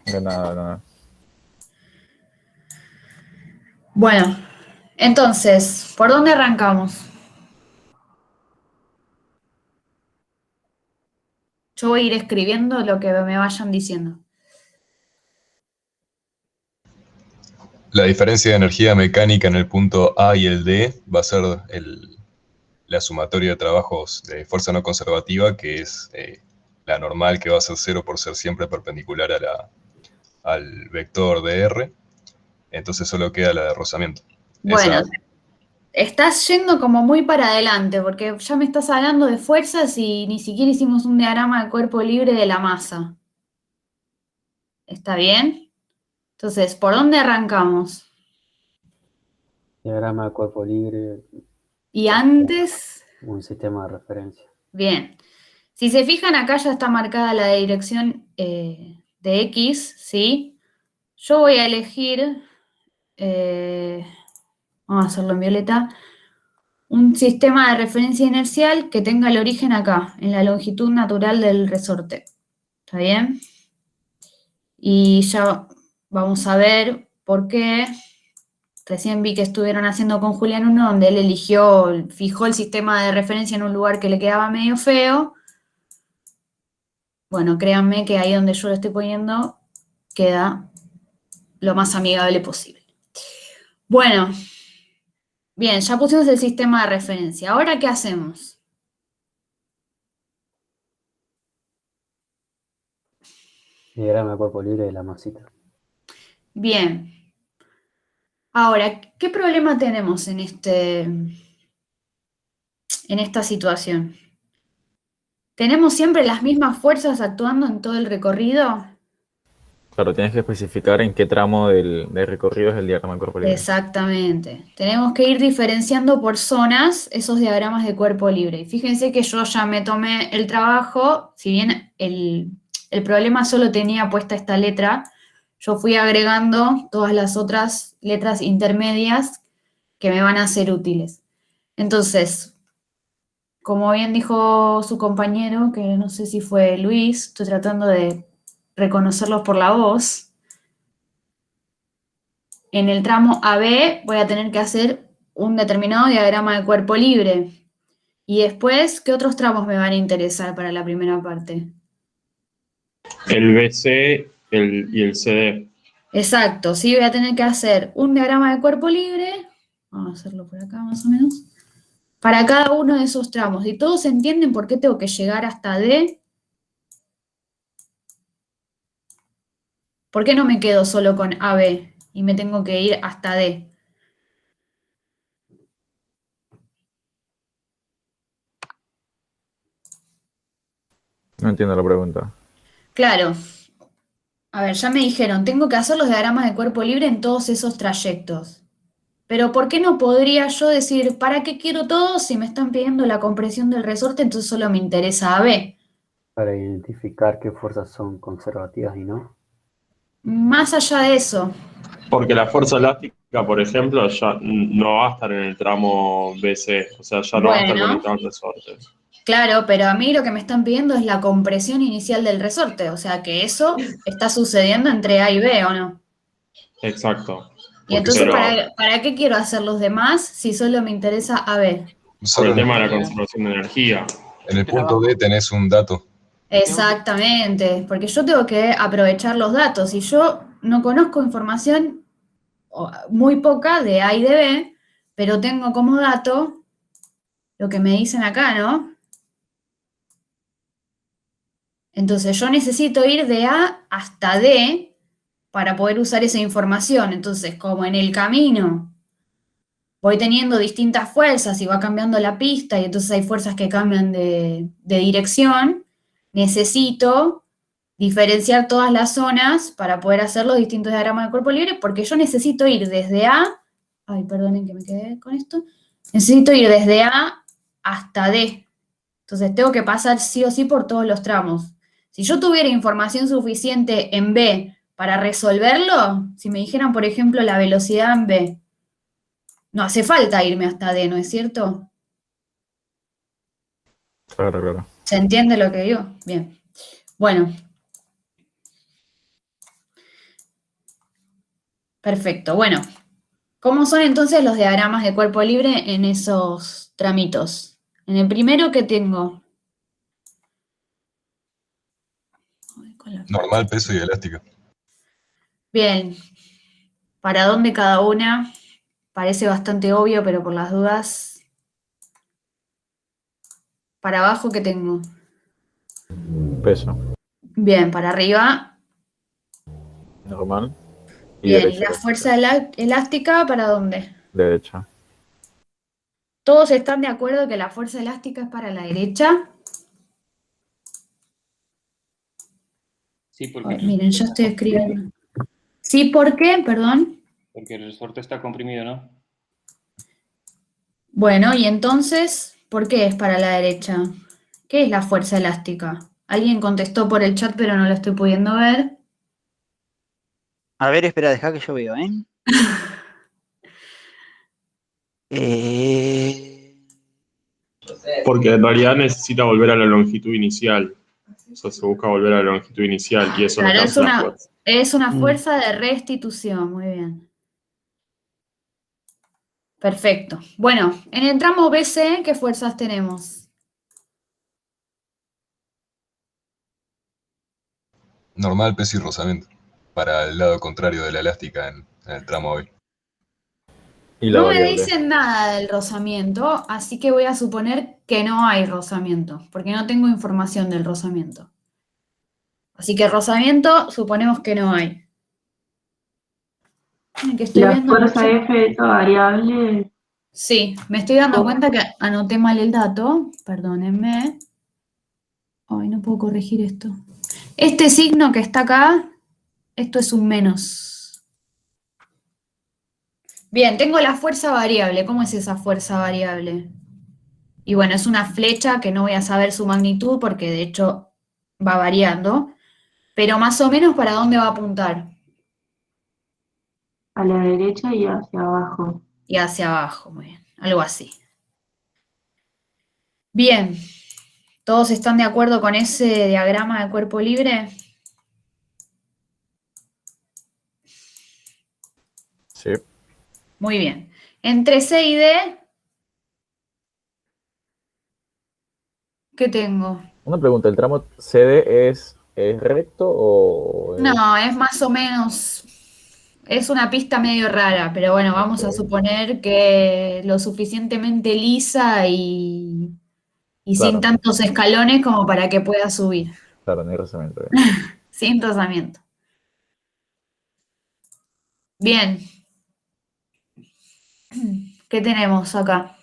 De nada, de nada. Bueno, entonces, ¿por dónde arrancamos? Yo voy a ir escribiendo lo que me vayan diciendo. La diferencia de energía mecánica en el punto A y el D va a ser la sumatoria de trabajos de fuerza no conservativa, que es la normal, que va a ser cero por ser siempre perpendicular al vector de R. Entonces solo queda la de rozamiento. Bueno, Esa, estás yendo como muy para adelante, porque ya me estás hablando de fuerzas y ni siquiera hicimos un diagrama de cuerpo libre de la masa. ¿Está bien? Entonces, ¿por dónde arrancamos? Diagrama de cuerpo libre, Y antes, un sistema de referencia. bien. Si se fijan, acá ya está marcada la dirección de X, ¿sí? Yo voy a elegir, vamos a hacerlo en violeta, un sistema de referencia inercial que tenga el origen acá, en la longitud natural del resorte. ¿Está bien? Y ya vamos a ver por qué. Recién vi que estuvieron haciendo con Julián uno donde él fijó el sistema de referencia en un lugar que le quedaba medio feo. Bueno, créanme que ahí donde yo lo estoy poniendo queda lo más amigable posible. Bueno, bien, ya pusimos el sistema de referencia. ¿Ahora qué hacemos? Diagrama de cuerpo libre de la masita. Bien. Ahora, ¿qué problema tenemos en esta situación? ¿Tenemos siempre las mismas fuerzas actuando en todo el recorrido? Claro, tienes que especificar en qué tramo del recorrido es el diagrama de cuerpo libre. Exactamente. Tenemos que ir diferenciando por zonas esos diagramas de cuerpo libre. Y fíjense que yo ya me tomé el trabajo, si bien el problema solo tenía puesta esta letra, yo fui agregando todas las otras letras intermedias que me van a ser útiles. Entonces, como bien dijo su compañero, que no sé si fue Luis, estoy tratando de reconocerlos por la voz. En el tramo AB voy a tener que hacer un determinado diagrama de cuerpo libre. Y después, ¿qué otros tramos me van a interesar para la primera parte? El BC y el CD. Exacto, sí, voy a tener que hacer un diagrama de cuerpo libre, vamos a hacerlo por acá más o menos, para cada uno de esos tramos. ¿Y todos entienden por qué tengo que llegar hasta D? ¿Por qué no me quedo solo con AB y me tengo que ir hasta D? No entiendo la pregunta. Claro, a ver, ya me dijeron, tengo que hacer los diagramas de cuerpo libre en todos esos trayectos. Pero ¿por qué no podría yo decir, ¿para qué quiero todo si me están pidiendo la compresión del resorte, entonces solo me interesa AB? Para identificar qué fuerzas son conservativas y no. Más allá de eso, Porque la fuerza elástica, por ejemplo, ya no va a estar en el tramo BC, o sea, ya no va a estar bueno, conectado al resorte. claro, pero a mí lo que me están pidiendo es la compresión inicial del resorte, o sea que eso está sucediendo entre A y B, ¿o no? Exacto. Y entonces, Pero ¿para qué quiero hacer los demás si solo me interesa AB? por solo el tema de la conservación de energía. en el punto D tenés un dato. Exactamente, porque yo tengo que aprovechar los datos y yo no conozco información muy poca de A y de B, pero tengo como dato lo que me dicen acá, ¿no? Entonces yo necesito ir de A hasta D para poder usar esa información. Entonces, como en el camino voy teniendo distintas fuerzas y va cambiando la pista y entonces hay fuerzas que cambian de dirección, necesito diferenciar todas las zonas para poder hacer los distintos diagramas de cuerpo libre porque yo necesito ir desde A, ay, perdonen que me quedé con esto, necesito ir desde A hasta D. Entonces tengo que pasar sí o sí por todos los tramos. Si yo tuviera información suficiente en B para resolverlo, si me dijeran, por ejemplo, la velocidad en B, no hace falta irme hasta D, ¿no es cierto? Claro, claro. ¿Se entiende lo que digo? Bien. Bueno, Perfecto. Bueno, ¿cómo son entonces los diagramas de cuerpo libre en esos tramitos? En el primero, ¿qué tengo? Ay, con la flecha. Normal, peso y elástica. Bien, ¿para dónde cada una? Parece bastante obvio, pero por las dudas. Para abajo, ¿qué tengo? Peso. Bien, para arriba. Normal. Y Bien, ¿y derecha. la fuerza elástica para dónde? Derecha. ¿Todos están de acuerdo que la fuerza elástica es para la derecha? Sí, porque Ay, miren, yo estoy escribiendo. ¿Sí, por qué? Perdón. porque el resorte está comprimido, ¿no? Bueno, y entonces, ¿por qué es para la derecha? ¿Qué es la fuerza elástica? Alguien contestó por el chat, pero no lo estoy pudiendo ver. A ver, espera, deja que yo veo, ¿eh? Eh, Porque en realidad necesita volver a la longitud inicial. O sea, se busca volver a la longitud inicial y eso es lo Claro, que hace la fuerza. es una Mm. fuerza de restitución. Muy bien. Perfecto. Bueno, en el tramo BC, ¿qué fuerzas tenemos? Normal, peso y rozamiento. Para el lado contrario de la elástica en el tramo B. Y la No me variable. dicen nada del rozamiento, así que voy a suponer que no hay rozamiento, porque no tengo información del rozamiento. Así que rozamiento, suponemos que no hay. Ay, que estoy La viendo fuerza mucho. F de esta variable, Sí, me estoy dando cuenta que anoté mal el dato, perdónenme. Ay, no puedo corregir esto. Este signo que está acá, esto es un menos. Bien, tengo la fuerza variable. ¿Cómo es esa fuerza variable? Y bueno, es una flecha que no voy a saber su magnitud porque de hecho va variando, pero más o menos para dónde va a apuntar a la derecha y hacia abajo. y hacia abajo, muy bien, algo así. Bien, ¿todos están de acuerdo con ese diagrama de cuerpo libre? Sí. Muy bien. Entre C y D, ¿qué tengo? Una pregunta, ¿el tramo CD es recto o es... No, es más o menos, es una pista medio rara, pero bueno, vamos a Ok, suponer que lo suficientemente lisa y sin claro, tantos escalones como para que pueda subir, claro, no hay rozamiento. sin rozamiento. Bien, ¿qué tenemos acá?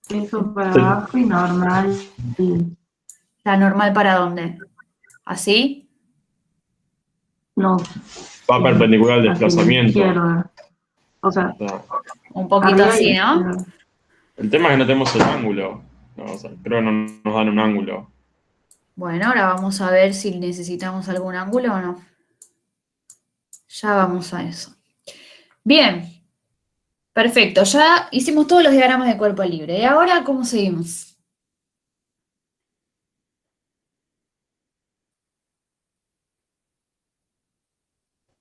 Eso para Sí. abajo y normal. ¿La normal para dónde? ¿Así? No, Va perpendicular al hacia la desplazamiento. izquierda. O sea, O sea, Un poquito arriba y así, ¿no? izquierda. el tema es que no tenemos el ángulo. No, o sea, creo que no nos dan un ángulo. Bueno, ahora vamos a ver si necesitamos algún ángulo o no. Ya vamos a eso. Bien, perfecto. Ya hicimos todos los diagramas de cuerpo libre. ¿Y ahora cómo seguimos?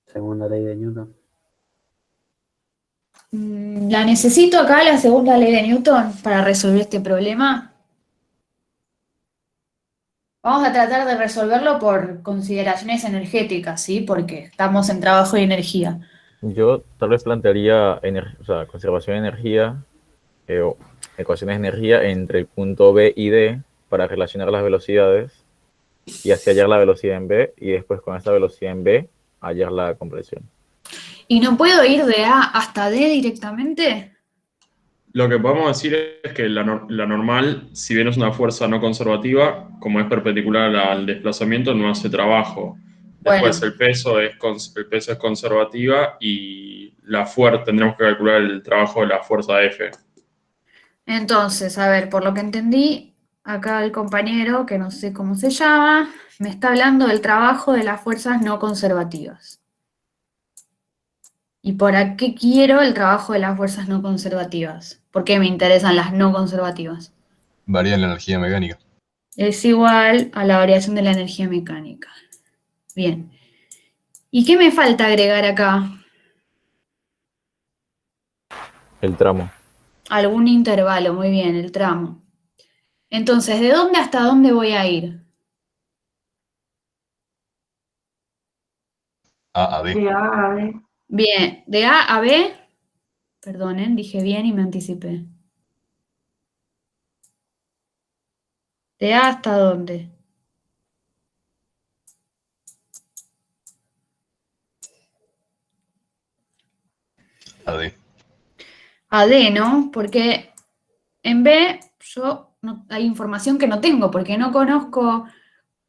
Segunda ley de Newton. La necesito acá, la segunda ley de Newton, para resolver este problema. Vamos a tratar de resolverlo por consideraciones energéticas, ¿sí? Porque estamos en trabajo de energía. Yo tal vez plantearía o sea, conservación de energía o ecuaciones de energía entre el punto B y D para relacionar las velocidades y así hallar la velocidad en B y después con esta velocidad en B hallar la compresión. ¿Y no puedo ir de A hasta D directamente? Lo que podemos decir es que la normal, si bien es una fuerza no conservativa, como es perpendicular al desplazamiento, no hace trabajo. Después Bueno, el peso es conservativa y la fuerza tendremos que calcular el trabajo de la fuerza F. entonces, a ver, por lo que entendí, acá el compañero, que no sé cómo se llama, me está hablando del trabajo de las fuerzas no conservativas. ¿Y por qué quiero el trabajo de las fuerzas no conservativas? ¿Por qué me interesan las no conservativas? Varía la energía mecánica. Es igual a la variación de la energía mecánica. Bien. ¿Y qué me falta agregar acá? El tramo. Algún intervalo, muy bien, el tramo. Entonces, ¿de dónde hasta dónde voy a ir? A a D. De A a B. Bien, de A a B, perdonen, dije bien y me anticipé. ¿De A hasta dónde? A D. A D, ¿no? Porque en B hay información que no tengo, porque no conozco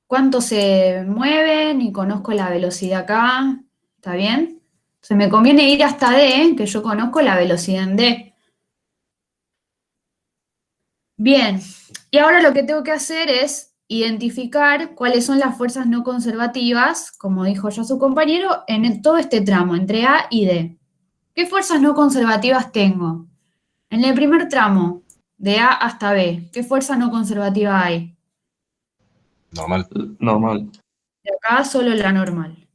cuánto se mueve, ni conozco la velocidad acá. ¿Está bien? Se me conviene ir hasta D, que yo conozco la velocidad en D. Bien, y ahora lo que tengo que hacer es identificar cuáles son las fuerzas no conservativas, como dijo ya su compañero, en todo este tramo, entre A y D. ¿Qué fuerzas no conservativas tengo? En el primer tramo, de A hasta B, ¿qué fuerza no conservativa hay? Normal. Normal. De acá solo la normal.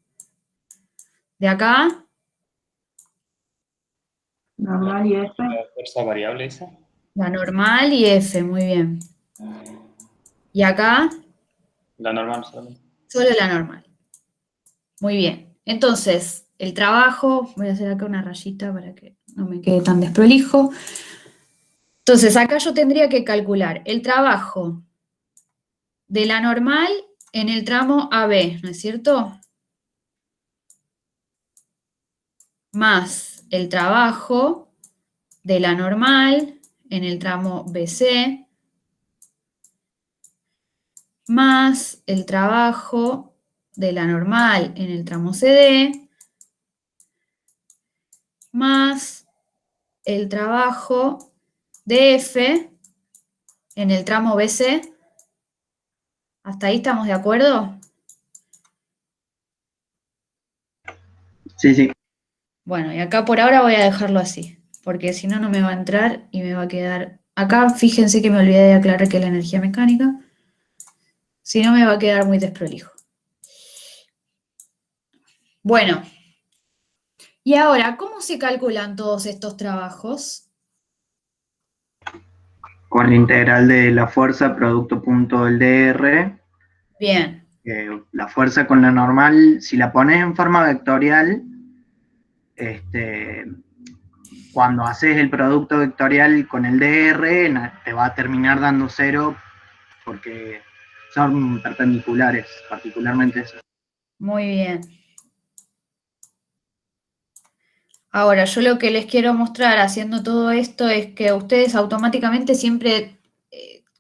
De acá, Normal y F. La fuerza variable esa. la normal y F, muy bien. Y acá, La normal solamente. solo la normal. Muy bien. Entonces, el trabajo, voy a hacer acá una rayita para que no me quede tan desprolijo. Entonces, acá yo tendría que calcular el trabajo de la normal en el tramo AB, ¿no es cierto? Más el trabajo de la normal en el tramo BC, más el trabajo de la normal en el tramo CD, más el trabajo de F en el tramo BC. ¿Hasta ahí estamos de acuerdo? Sí, sí. Bueno, y acá por ahora voy a dejarlo así, porque si no, no me va a entrar y me va a quedar... Acá, fíjense que me olvidé de aclarar que es la energía mecánica, si no me va a quedar muy desprolijo. Bueno, y ahora, ¿cómo se calculan todos estos trabajos? Con la integral de la fuerza producto punto del DR. Bien, La fuerza con la normal, si la pones en forma vectorial, cuando haces el producto vectorial con el DR, te va a terminar dando 0 porque son perpendiculares, particularmente eso. muy bien. Ahora, yo lo que les quiero mostrar haciendo todo esto es que ustedes automáticamente siempre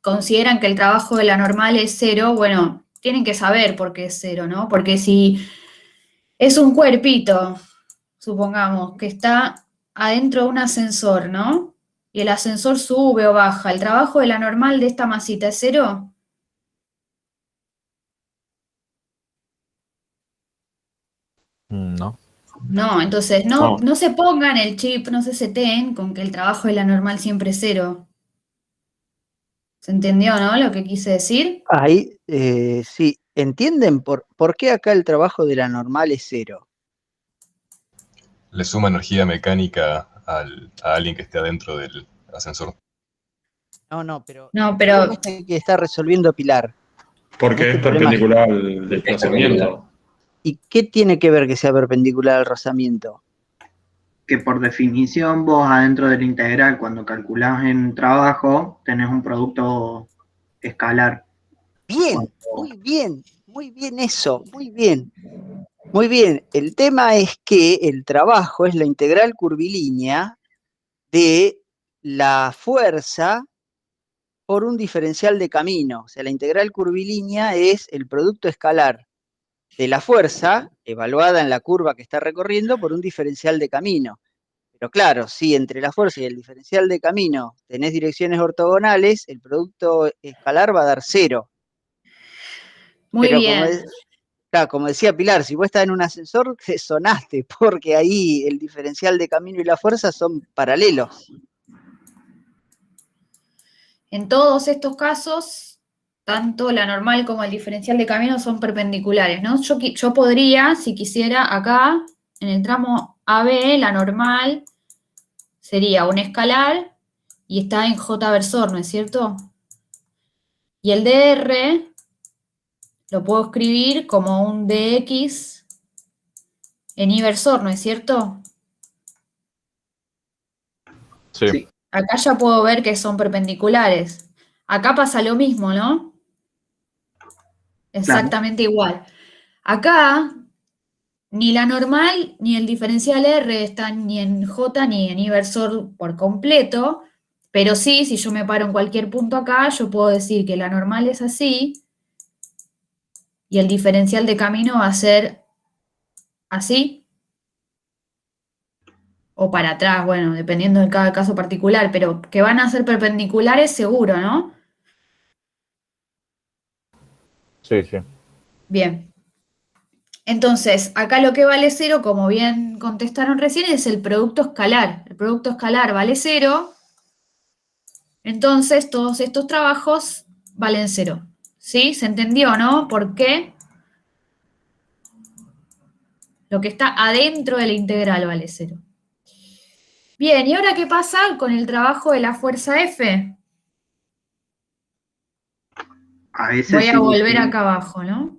consideran que el trabajo de la normal es 0. Bueno, tienen que saber por qué es 0, ¿no? Porque si es un cuerpito, supongamos, que está adentro de un ascensor, ¿no? Y el ascensor sube o baja, ¿el trabajo de la normal de esta masita es 0? No. No, entonces no, No. no se pongan el chip, no se seten con que el trabajo de la normal siempre es 0. ¿Se entendió, no? Lo que quise decir. Ahí, sí, ¿entienden por qué acá el trabajo de la normal es 0? Le suma energía mecánica a alguien que esté adentro del ascensor. No, pero No, el pero problema que está resolviendo Pilar. Porque Este es problema, perpendicular al desplazamiento. ¿y qué tiene que ver que sea perpendicular al rozamiento? Que por definición vos adentro del integral, cuando calculás en trabajo, tenés un producto escalar. Bien, muy bien eso, muy bien. Muy bien, el tema es que el trabajo es la integral curvilínea de la fuerza por un diferencial de camino. O sea, la integral curvilínea es el producto escalar de la fuerza evaluada en la curva que está recorriendo por un diferencial de camino. Pero claro, si entre la fuerza y el diferencial de camino tenés direcciones ortogonales, el producto escalar va a dar 0. muy Pero bien. claro, como decía Pilar, si vos estás en un ascensor, te sonaste, porque ahí el diferencial de camino y la fuerza son paralelos. En todos estos casos, tanto la normal como el diferencial de camino son perpendiculares, ¿no? Yo podría, si quisiera, acá, en el tramo AB, la normal sería un escalar y está en J versor, ¿no es cierto? Y el dr lo puedo escribir como un dx en inversor, ¿no es cierto? Sí. Acá ya puedo ver que son perpendiculares. Acá pasa lo mismo, ¿no? Exactamente igual. Acá, ni la normal ni el diferencial R están ni en J ni en inversor por completo, pero sí, si yo me paro en cualquier punto acá, yo puedo decir que la normal es así y el diferencial de camino va a ser así o para atrás, bueno, dependiendo de cada caso particular, pero que van a ser perpendiculares seguro, ¿no? Sí, sí. Bien. Entonces, acá lo que vale cero, como bien contestaron recién, es el producto escalar. El producto escalar vale cero, entonces todos estos trabajos valen cero. ¿Sí? ¿Se entendió, no? ¿Por qué? Lo que está adentro de la integral vale cero. Bien, ¿y ahora qué pasa con el trabajo de la fuerza F? A veces Voy a sí. volver acá abajo, ¿no?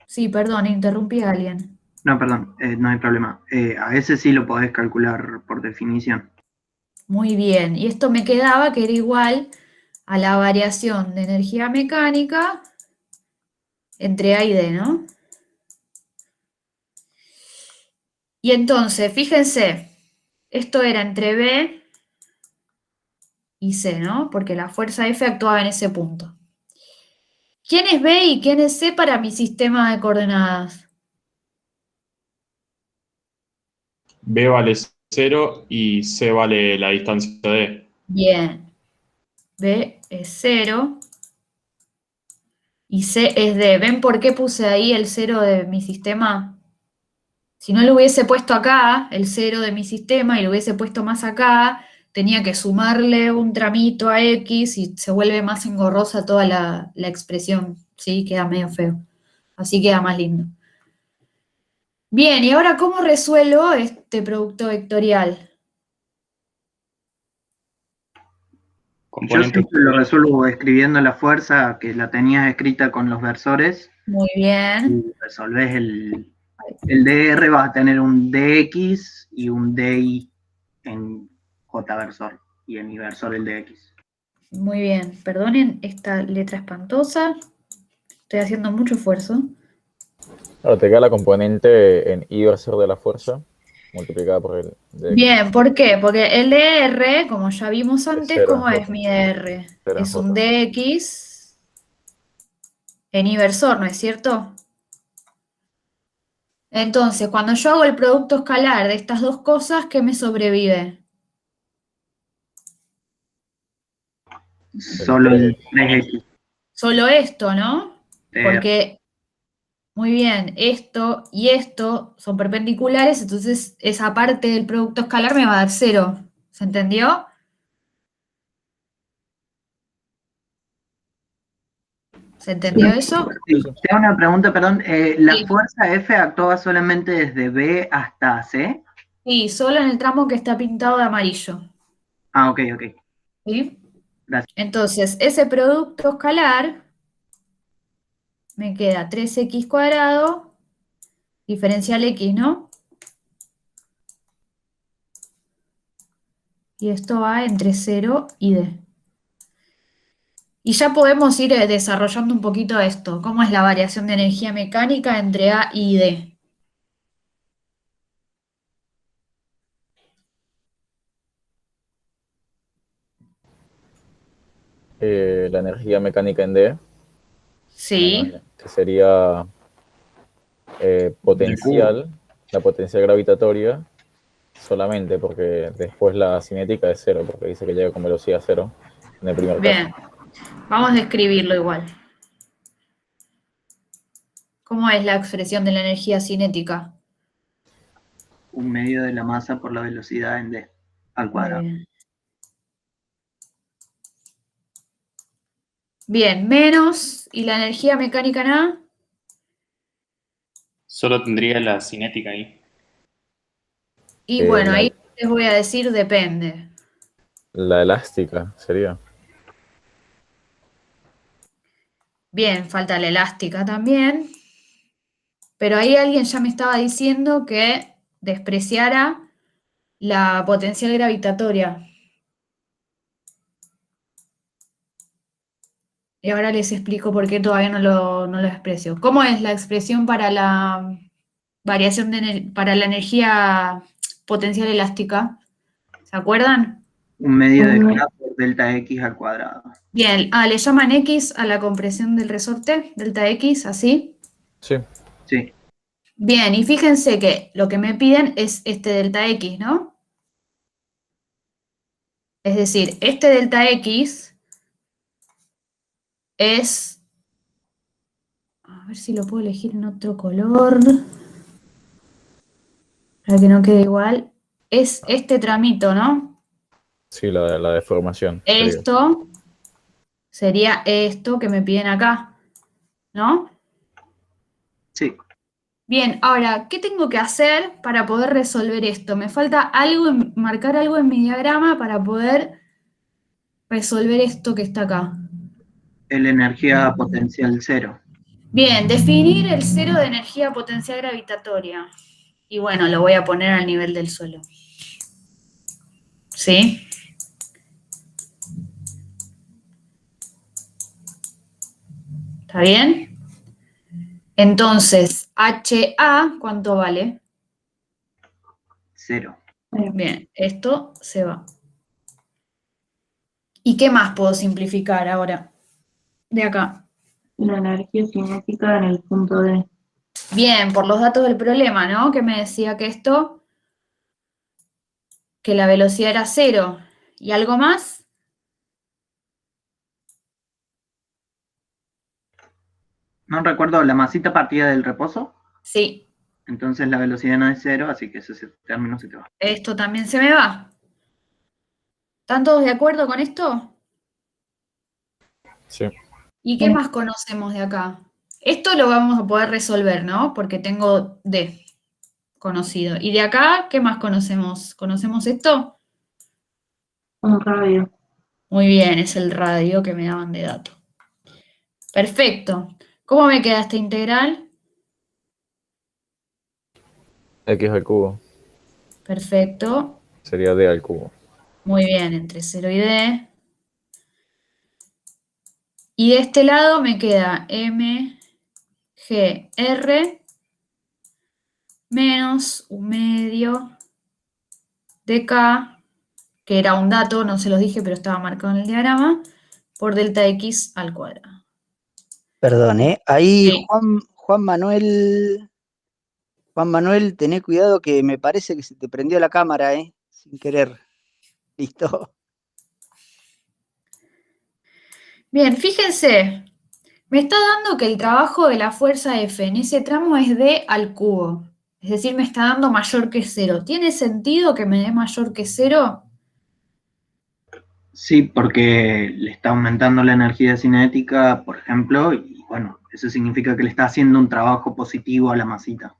Sí, perdón, interrumpí a alguien. No, perdón, no hay problema. A veces sí lo podés calcular por definición. Muy bien, y esto me quedaba que era igual a la variación de energía mecánica entre A y D, ¿no? Y entonces, fíjense, esto era entre B y C, ¿no? Porque la fuerza F actuaba en ese punto. ¿Quién es B y quién es C para mi sistema de coordenadas? B vale 0 y C vale la distancia D. Bien, B es 0 y C es D. ¿Ven por qué puse ahí el 0 de mi sistema? Si no lo hubiese puesto acá, el 0 de mi sistema, y lo hubiese puesto más acá, tenía que sumarle un tramito a X y se vuelve más engorrosa toda la expresión, ¿sí? Queda medio feo. Así queda más lindo. Bien, y ahora, ¿cómo resuelvo este producto vectorial? Yo siempre lo resuelvo escribiendo la fuerza que la tenías escrita con los versores. Muy bien. Y resolvés el DR, vas a tener un DX y un DY en J versor y en inversor el DX. Muy bien. Perdonen esta letra espantosa. Estoy haciendo mucho esfuerzo. Ahora te queda la componente en I versor de la fuerza multiplicada por el de Bien, ¿por qué? Porque el DR, como ya vimos antes, cero en ¿cómo es J. mi DR? Cero en Es un J. DX en inversor, ¿no es cierto? Entonces, cuando yo hago el producto escalar de estas dos cosas, ¿qué me sobrevive? Solo el 3X. Solo esto, ¿no? DR. Porque, muy bien, esto y esto son perpendiculares, entonces esa parte del producto escalar me va a dar cero. ¿Se entendió? ¿Se entendió eso? Sí, te hago una pregunta, perdón. ¿La Sí. fuerza F actúa solamente desde B hasta C? Sí, solo en el tramo que está pintado de amarillo. Ah, ok. ¿Sí? Gracias. Entonces, ese producto escalar me queda 3x cuadrado, diferencial x, ¿no? Y esto va entre 0 y d. Y ya podemos ir desarrollando un poquito esto. ¿Cómo es la variación de energía mecánica entre A y D? La energía mecánica en D, Sí, que sería potencial, la potencial gravitatoria, solamente porque después la cinética es cero, porque dice que llega con velocidad cero en el primer caso. bien. Vamos a escribirlo igual. ¿Cómo es la expresión de la energía cinética? Un medio de la masa por la velocidad en D al Muy cuadrado. bien. Bien, menos, ¿y la energía mecánica en A? Solo tendría la cinética ahí. Y bueno, La, ahí les voy a decir depende. la elástica sería. Bien, falta la elástica también. Pero ahí alguien ya me estaba diciendo que despreciara la potencial gravitatoria. Y ahora les explico por qué todavía no lo desprecio. ¿Cómo es la expresión para la variación para la energía potencial elástica? ¿Se acuerdan? Un medio de K por delta X al cuadrado. Bien, le llaman X a la compresión del resorte, delta X, así. Sí, Sí, Bien, y fíjense que lo que me piden es este delta X, ¿no? Es decir, este delta X es, a ver si lo puedo elegir en otro color, para que no quede igual, es este tramito, ¿no? sí, la deformación sería. Esto sería esto que me piden acá, ¿no? sí. Bien, ahora, ¿qué tengo que hacer para poder resolver esto? Me falta algo, marcar algo en mi diagrama para poder resolver esto que está acá. La energía potencial cero. Bien, definir el cero de energía potencial gravitatoria. Y bueno, lo voy a poner al nivel del suelo. ¿Sí? ¿Está bien? Entonces, HA, ¿cuánto vale? Cero. Bien, esto se va. ¿Y qué más puedo simplificar ahora? De acá. La energía cinética en el punto D. Bien, por los datos del problema, ¿no? Que me decía que esto, que la velocidad era cero. ¿Y algo más? No recuerdo, la masita partida del reposo. Sí, Entonces la velocidad no es cero, así que ese término se te va. esto también se me va. ¿Están todos de acuerdo con esto? Sí. ¿Y qué más conocemos de acá? Esto lo vamos a poder resolver, ¿no? Porque tengo D conocido. ¿Y de acá qué más conocemos? ¿Conocemos esto? Un radio. Muy bien, es el radio que me daban de dato. Perfecto. ¿Cómo me queda esta integral? X al cubo Perfecto. sería D al cubo. Muy bien, entre 0 y D. Y de este lado me queda M, G, R, menos un medio de K, que era un dato, no se los dije, pero estaba marcado en el diagrama, por delta X al cuadrado. Perdón, ¿eh? Ahí Sí. Juan Manuel, tené cuidado que me parece que se te prendió la cámara, ¿eh? Sin querer. ¿Listo? Bien, fíjense, me está dando que el trabajo de la fuerza F en ese tramo es D al cubo. Es decir, me está dando mayor que cero. ¿Tiene sentido que me dé mayor que cero? Sí, porque le está aumentando la energía cinética, por ejemplo, y bueno, eso significa que le está haciendo un trabajo positivo a la masita.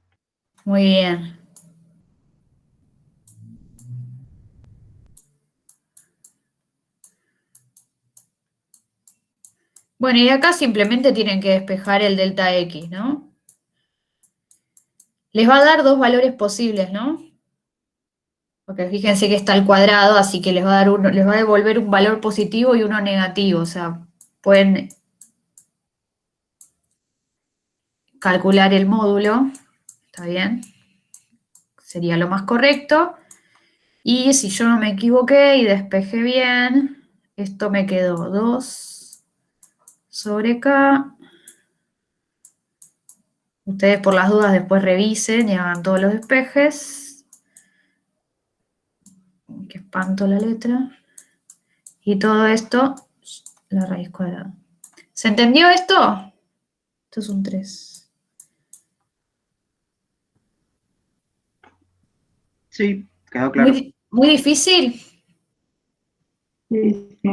Muy bien. Bueno, y acá simplemente tienen que despejar el delta X, ¿no? Les va a dar dos valores posibles, ¿no? Porque fíjense que está al cuadrado, así que les va a dar uno, les va a devolver un valor positivo y uno negativo. O sea, pueden calcular el módulo, ¿está bien? Sería lo más correcto. Y si yo no me equivoqué y despejé bien, esto me quedó 2 sobre K. Ustedes por las dudas después revisen y hagan todos los despejes. Qué espanto la letra. Y todo esto, la raíz cuadrada. ¿Se entendió esto? Esto es un 3. Sí, quedó claro. ¿Muy difícil? Sí, sí.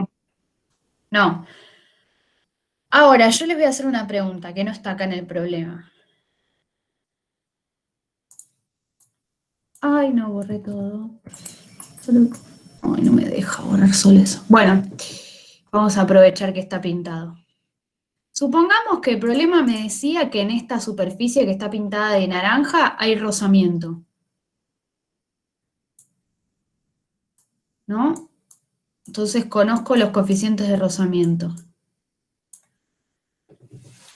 No. Ahora, yo les voy a hacer una pregunta que no está acá en el problema. Ay, no, borré todo. Ay, no me deja borrar solo eso. Bueno, vamos a aprovechar que está pintado. Supongamos que el problema me decía que en esta superficie que está pintada de naranja hay rozamiento. ¿No? Entonces conozco los coeficientes de rozamiento.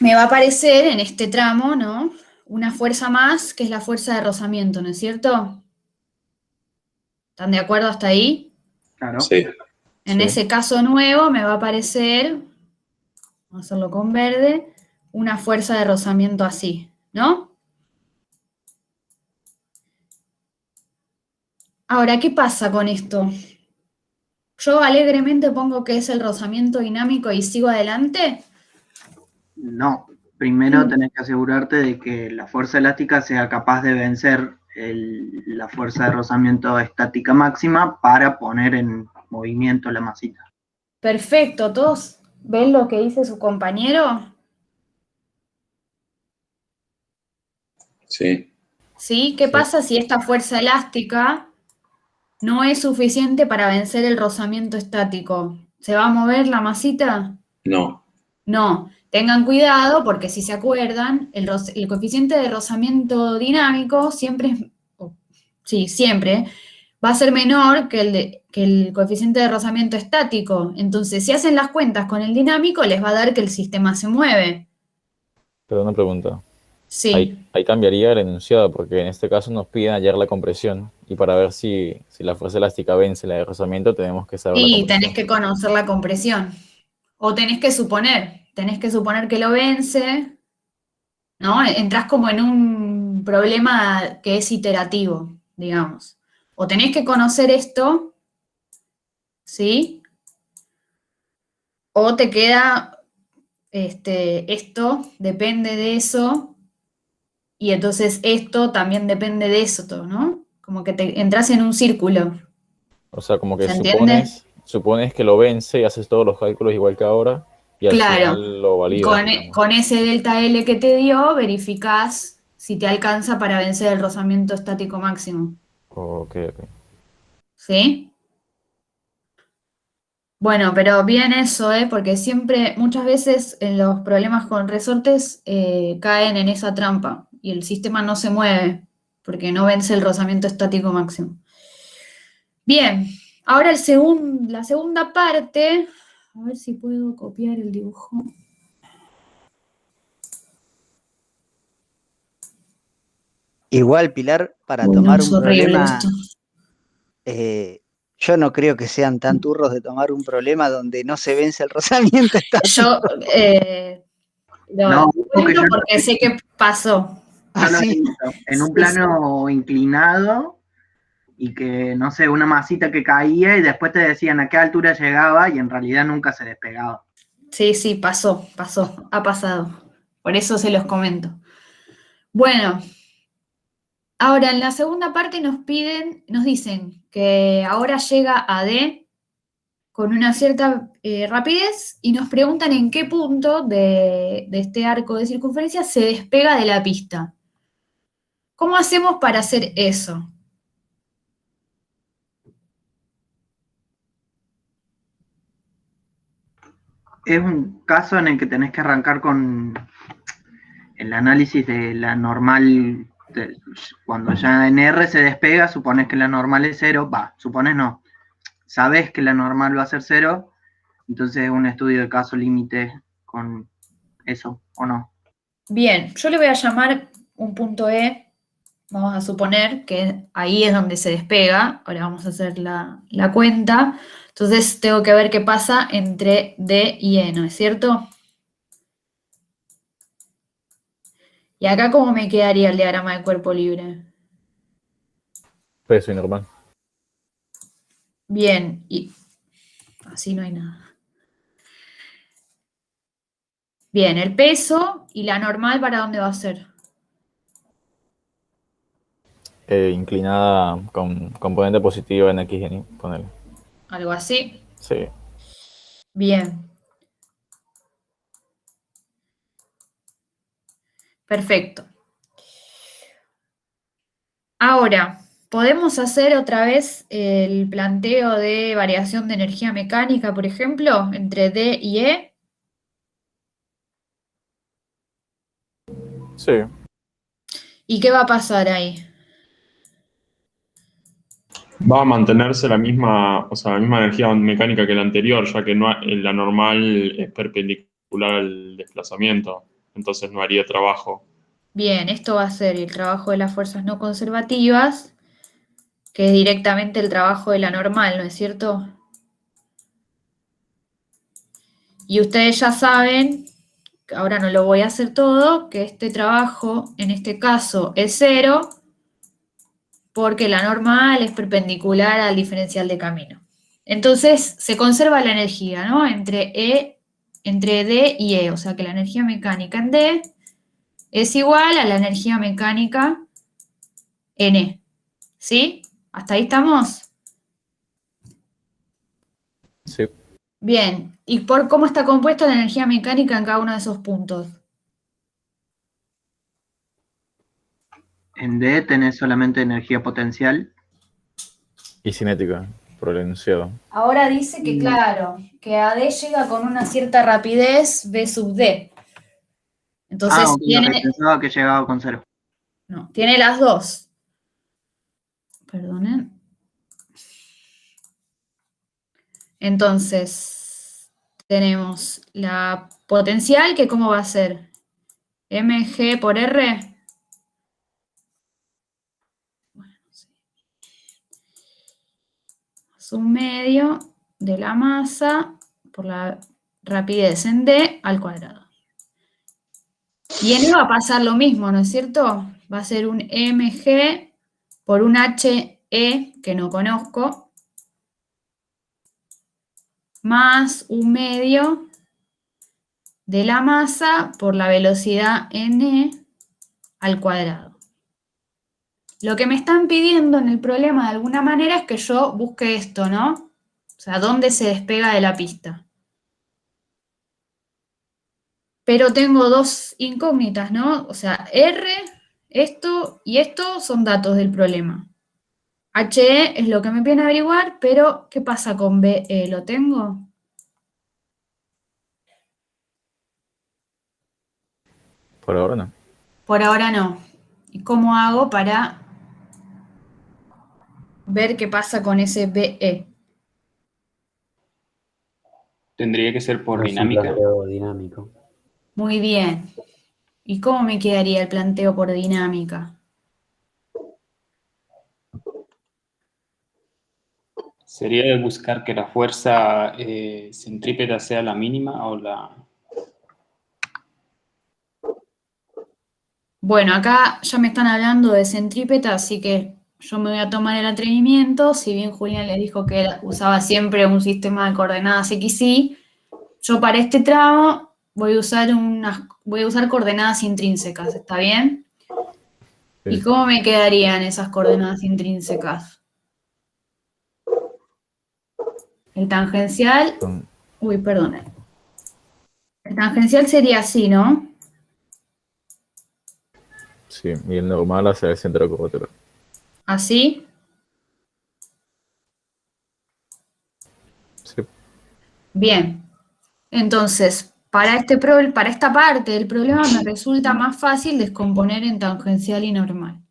Me va a aparecer en este tramo, ¿no? Una fuerza más, que es la fuerza de rozamiento, ¿no es cierto? ¿Están de acuerdo hasta ahí? Claro. Sí. En Sí. ese caso nuevo me va a aparecer, vamos a hacerlo con verde, una fuerza de rozamiento así, ¿no? Ahora, ¿qué pasa con esto? ¿Yo alegremente pongo que es el rozamiento dinámico y sigo adelante? No, primero tenés que asegurarte de que la fuerza elástica sea capaz de vencer la fuerza de rozamiento estática máxima para poner en movimiento la masita. Perfecto, ¿todos ven lo que dice su compañero? Sí. ¿Sí? ¿Qué Sí. pasa si esta fuerza elástica no es suficiente para vencer el rozamiento estático? ¿Se va a mover la masita? No. No. Tengan cuidado porque si se acuerdan, el coeficiente de rozamiento dinámico siempre siempre va a ser menor que el coeficiente de rozamiento estático. Entonces, si hacen las cuentas con el dinámico, les va a dar que el sistema se mueve. Pero una pregunta. Sí. Ahí cambiaría el enunciado, porque en este caso nos piden hallar la compresión, y para ver si la fuerza elástica vence la de rozamiento, tenemos que saber la Y compresión. tenés que conocer la compresión. O tenés que suponer que lo vence, ¿no? Entrás como en un problema que es iterativo, digamos. O tenés que conocer esto, ¿sí? O te queda, esto depende de eso, y entonces esto también depende de eso, ¿no? Como que te entras en un círculo. O sea, como que ¿Se entiende? supones que lo vence y haces todos los cálculos igual que ahora, y al Claro. final lo Y validas, digamos. con ese delta L que te dio, verificás si te alcanza para vencer el rozamiento estático máximo. Ok, ok. ¿Sí? Bueno, pero bien eso, porque siempre, muchas veces en los problemas con resortes caen en esa trampa y el sistema no se mueve porque no vence el rozamiento estático máximo. Bien, ahora la segunda parte, a ver si puedo copiar el dibujo. Igual, Pilar, para Uy, no, tomar es un horrible problema, esto. yo no creo que sean tan turros de tomar un problema donde no se vence el rozamiento Yo estático. No, lo porque cuento porque sé que pasó. yo lo he Así. visto en un Sí, plano inclinado y que, no sé, una masita que caía y después te decían a qué altura llegaba y en realidad nunca se despegaba. sí, pasó, ha pasado. Por eso se los comento. Bueno, ahora en la segunda parte nos dicen que ahora llega a D con una cierta rapidez y nos preguntan en qué punto de este arco de circunferencia se despega de la pista. ¿Cómo hacemos para hacer eso? Es un caso en el que tenés que arrancar con el análisis de la normal. Cuando ya en R se despega, supones que la normal es 0, supones no, sabes que la normal va a ser 0, entonces es un estudio de caso límite con eso, ¿o no? Bien, yo le voy a llamar un punto E. Vamos a suponer que ahí es donde se despega. Ahora vamos a hacer la cuenta. Entonces tengo que ver qué pasa entre D y E, ¿no es cierto? Y acá, ¿cómo me quedaría el diagrama de cuerpo libre? Peso y normal. Bien, y así no hay nada. Bien, el peso y la normal, ¿para dónde va a ser? Inclinada con componente positivo en X y en Y, ponele. Algo así. Sí. Bien. Perfecto. Ahora, ¿podemos hacer otra vez el planteo de variación de energía mecánica, por ejemplo, entre D y E? Sí. ¿Y qué va a pasar ahí? Va a mantenerse la misma, o sea, la misma energía mecánica que la anterior, ya que no, la normal es perpendicular al desplazamiento, entonces no haría trabajo. Bien, esto va a ser el trabajo de las fuerzas no conservativas, que es directamente el trabajo de la normal, ¿no es cierto? Y ustedes ya saben, ahora no lo voy a hacer todo, que este trabajo, en este caso, es 0, porque la normal es perpendicular al diferencial de camino. Entonces, se conserva la energía, ¿no? Entre D y E, o sea que la energía mecánica en D es igual a la energía mecánica en E. ¿Sí? ¿Hasta ahí estamos? Sí. Bien. ¿Y por cómo está compuesta la energía mecánica en cada uno de esos puntos? En D tenés solamente energía potencial. Y cinética, por el enunciado. Ahora dice que, claro, que a D llega con una cierta rapidez B sub D. Entonces Ok, pensaba que llegaba con 0. no, tiene las dos. Perdonen. Entonces, tenemos la potencial, que ¿cómo va a ser? Mg por R. Bueno, no sé. Es un medio de la masa por la rapidez en D al cuadrado. Y en E va a pasar lo mismo, ¿no es cierto? Va a ser un mg por un he, que no conozco, más un medio de la masa por la velocidad n al cuadrado. Lo que me están pidiendo en el problema de alguna manera es que yo busque esto, ¿no? O sea, ¿dónde se despega de la pista? Pero tengo dos incógnitas, ¿no? O sea, R, esto y esto son datos del problema. HE es lo que me piden averiguar, pero ¿qué pasa con BE? ¿Lo tengo? Por ahora no. Por ahora no. ¿Y cómo hago para ver qué pasa con ese BE? Tendría que ser por Es un dinámica. planteo dinámico. Muy bien. ¿Y cómo me quedaría el planteo por dinámica? Sería de buscar que la fuerza centrípeta sea la mínima o la... Bueno, acá ya me están hablando de centrípeta, así que yo me voy a tomar el atrevimiento. Si bien Julián les dijo que usaba siempre un sistema de coordenadas XY, yo para este tramo voy a usar coordenadas intrínsecas, ¿está bien? Sí. ¿Y cómo me quedarían esas coordenadas intrínsecas? El tangencial, Son- perdón. El tangencial sería así, ¿no? sí, y el normal hacia el centro de curvatura. Así. Sí. Bien. Entonces, para esta parte del problema me resulta más fácil descomponer en tangencial y normal.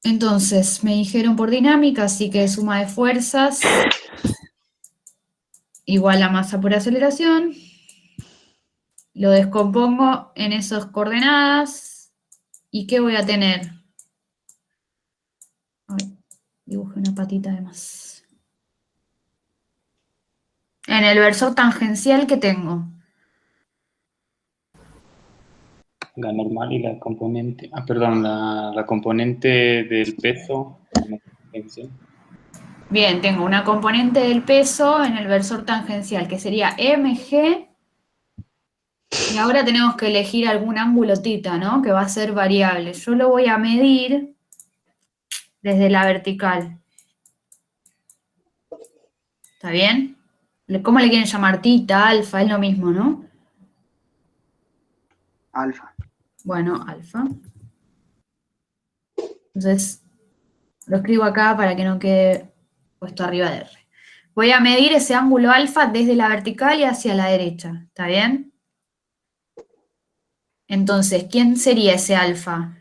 Entonces, me dijeron por dinámica, así que suma de fuerzas igual a masa por aceleración. Lo descompongo en esas coordenadas. ¿Y qué voy a tener? Ay, dibujé una patita de más. En el versor tangencial que tengo. La normal y la componente... Ah, perdón, la componente del peso. Bien, tengo una componente del peso en el versor tangencial, que sería mg. Y ahora tenemos que elegir algún ángulo θ, ¿no? Que va a ser variable. Yo lo voy a medir desde la vertical. ¿Está bien? ¿Cómo le quieren llamar? Θ, alfa, es lo mismo, ¿no? Alfa. Bueno, alfa. Entonces, lo escribo acá para que no quede puesto arriba de R. Voy a medir ese ángulo alfa desde la vertical y hacia la derecha. ¿Está bien? Entonces, ¿quién sería ese alfa?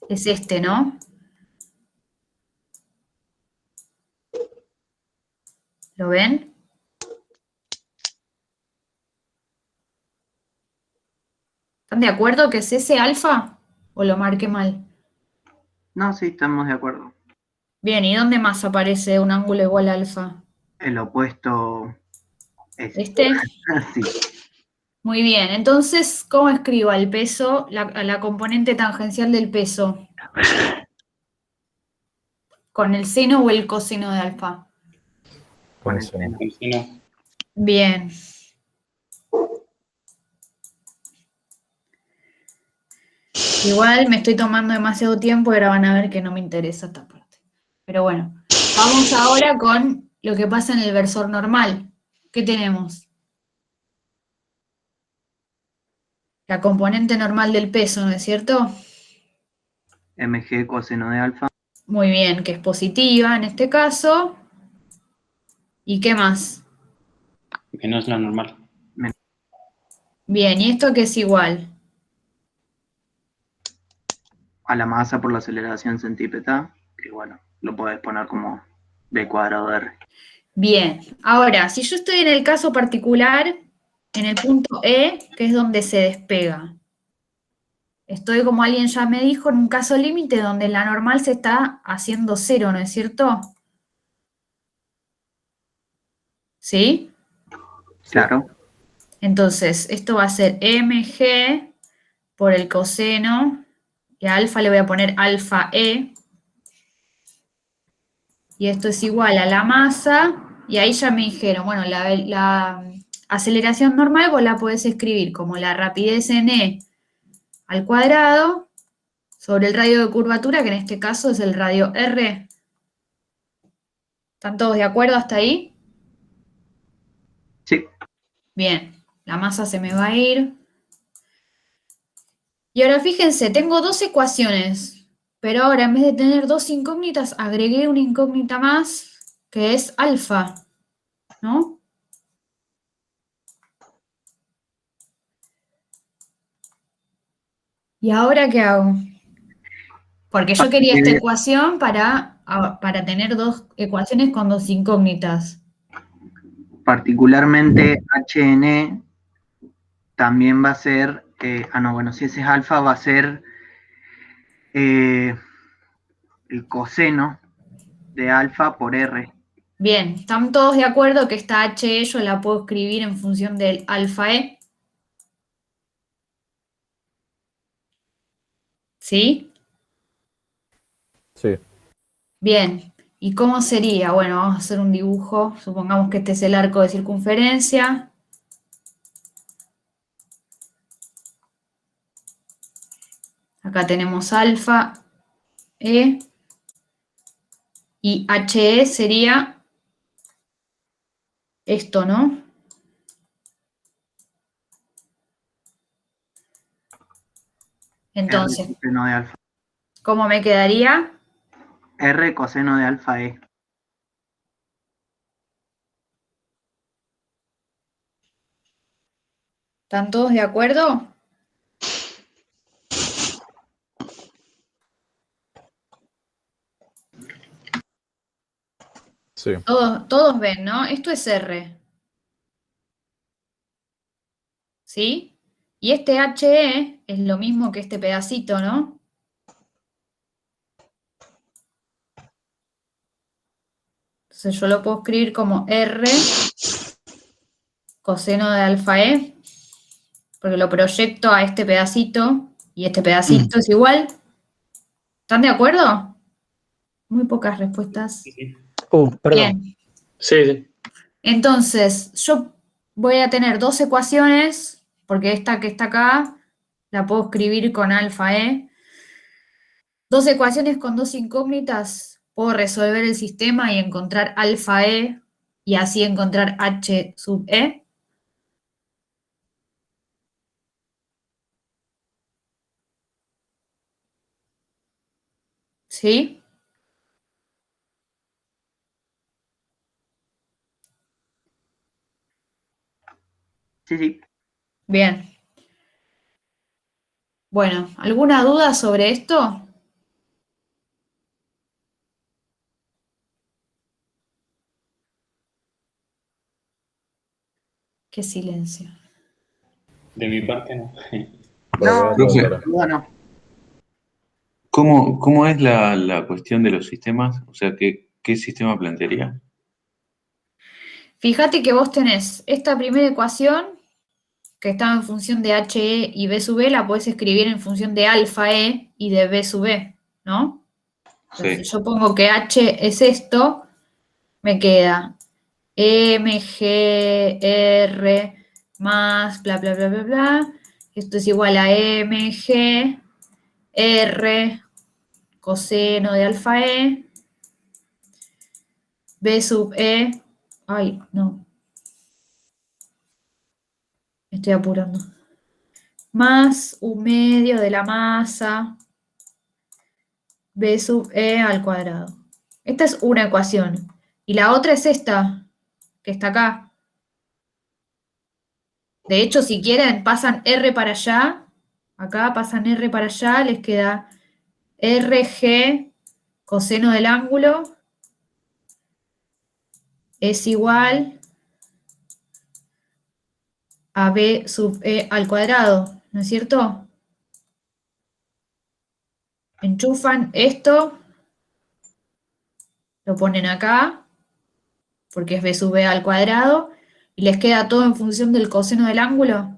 Es este, ¿no? ¿Lo ven? ¿Están de acuerdo que es ese alfa? ¿O lo marqué mal? No, sí, estamos de acuerdo. Bien, ¿y dónde más aparece un ángulo igual a alfa? El opuesto es ¿Este? así. Muy bien, entonces, ¿cómo escribo al peso, la componente tangencial del peso? ¿Con el seno o el coseno de alfa? Con Con el el seno. seno. Si no, Bien. Igual me estoy tomando demasiado tiempo y ahora van a ver que no me interesa esta parte. Pero bueno, vamos ahora con lo que pasa en el versor normal. ¿Qué tenemos? La componente normal del peso, ¿no es cierto? mg coseno de alfa. Muy bien, que es positiva en este caso. ¿Y qué más? menos la normal. Bien, ¿y esto qué es igual? A la masa por la aceleración centípeta, que bueno, lo podés poner como b cuadrado de r. Bien, ahora, si yo estoy en el caso particular, en el punto E, que es donde se despega. Estoy, como alguien ya me dijo, en un caso límite donde la normal se está haciendo cero, ¿no es cierto? ¿Sí? Claro. Entonces, esto va a ser mg por el coseno, y a alfa le voy a poner alfa e, y esto es igual a la masa, y ahí ya me dijeron, bueno, la aceleración normal vos la podés escribir como la rapidez en e al cuadrado sobre el radio de curvatura, que en este caso es el radio r. ¿Están todos de acuerdo hasta ahí? Sí. Bien, la masa se me va a ir. Y ahora fíjense, tengo dos ecuaciones, pero ahora en vez de tener dos incógnitas, agregué una incógnita más, que es alfa, ¿no? ¿Y ahora qué hago? Porque yo quería esta ecuación para tener dos ecuaciones con dos incógnitas. Particularmente HN también va a ser, no, bueno, si ese es alfa va a ser el coseno de alfa por R. Bien, ¿están todos de acuerdo que esta HE yo la puedo escribir en función del alfa E? ¿Sí? Sí. Bien, ¿y cómo sería? Bueno, vamos a hacer un dibujo. Supongamos que este es el arco de circunferencia. Acá tenemos alfa E y HE sería esto, ¿no? Entonces, R coseno de alfa. ¿cómo me quedaría? R coseno de alfa E. ¿Están todos de acuerdo? Sí. Todos ven, ¿no? Esto es R. ¿Sí? Y este HE es lo mismo que este pedacito, ¿no? Entonces yo lo puedo escribir como R coseno de alfa E, porque lo proyecto a este pedacito y este pedacito es igual. ¿Están de acuerdo? Muy pocas respuestas. Perdón. Bien. Sí, sí. Entonces, yo voy a tener dos ecuaciones, porque esta que está acá la puedo escribir con alfa E. Dos ecuaciones con dos incógnitas, puedo resolver el sistema y encontrar alfa E y así encontrar H sub E. ¿Sí? Sí, sí. Bien. Bueno, ¿alguna duda sobre esto? Qué silencio. De mi parte no. No, Profe, bueno, ¿Cómo es la cuestión de los sistemas? O sea, ¿qué sistema plantearía? Fíjate que vos tenés esta primera ecuación que está en función de HE y B sub B, la podés escribir en función de alfa E y de B sub B, ¿no? Entonces, Sí, si yo pongo que H es esto, me queda MGR más bla, bla, bla, bla, bla. Esto es igual a MG R coseno de alfa E, B sub E. Ay, no, me estoy apurando. Más un medio de la masa B sub E al cuadrado. Esta es una ecuación. Y la otra es esta, que está acá. De hecho, si quieren, pasan R para allá. Acá pasan R para allá, les queda RG coseno del ángulo es igual a B sub E al cuadrado, ¿no es cierto? Enchufan esto, lo ponen acá, porque es B sub E al cuadrado, y les queda todo en función del coseno del ángulo.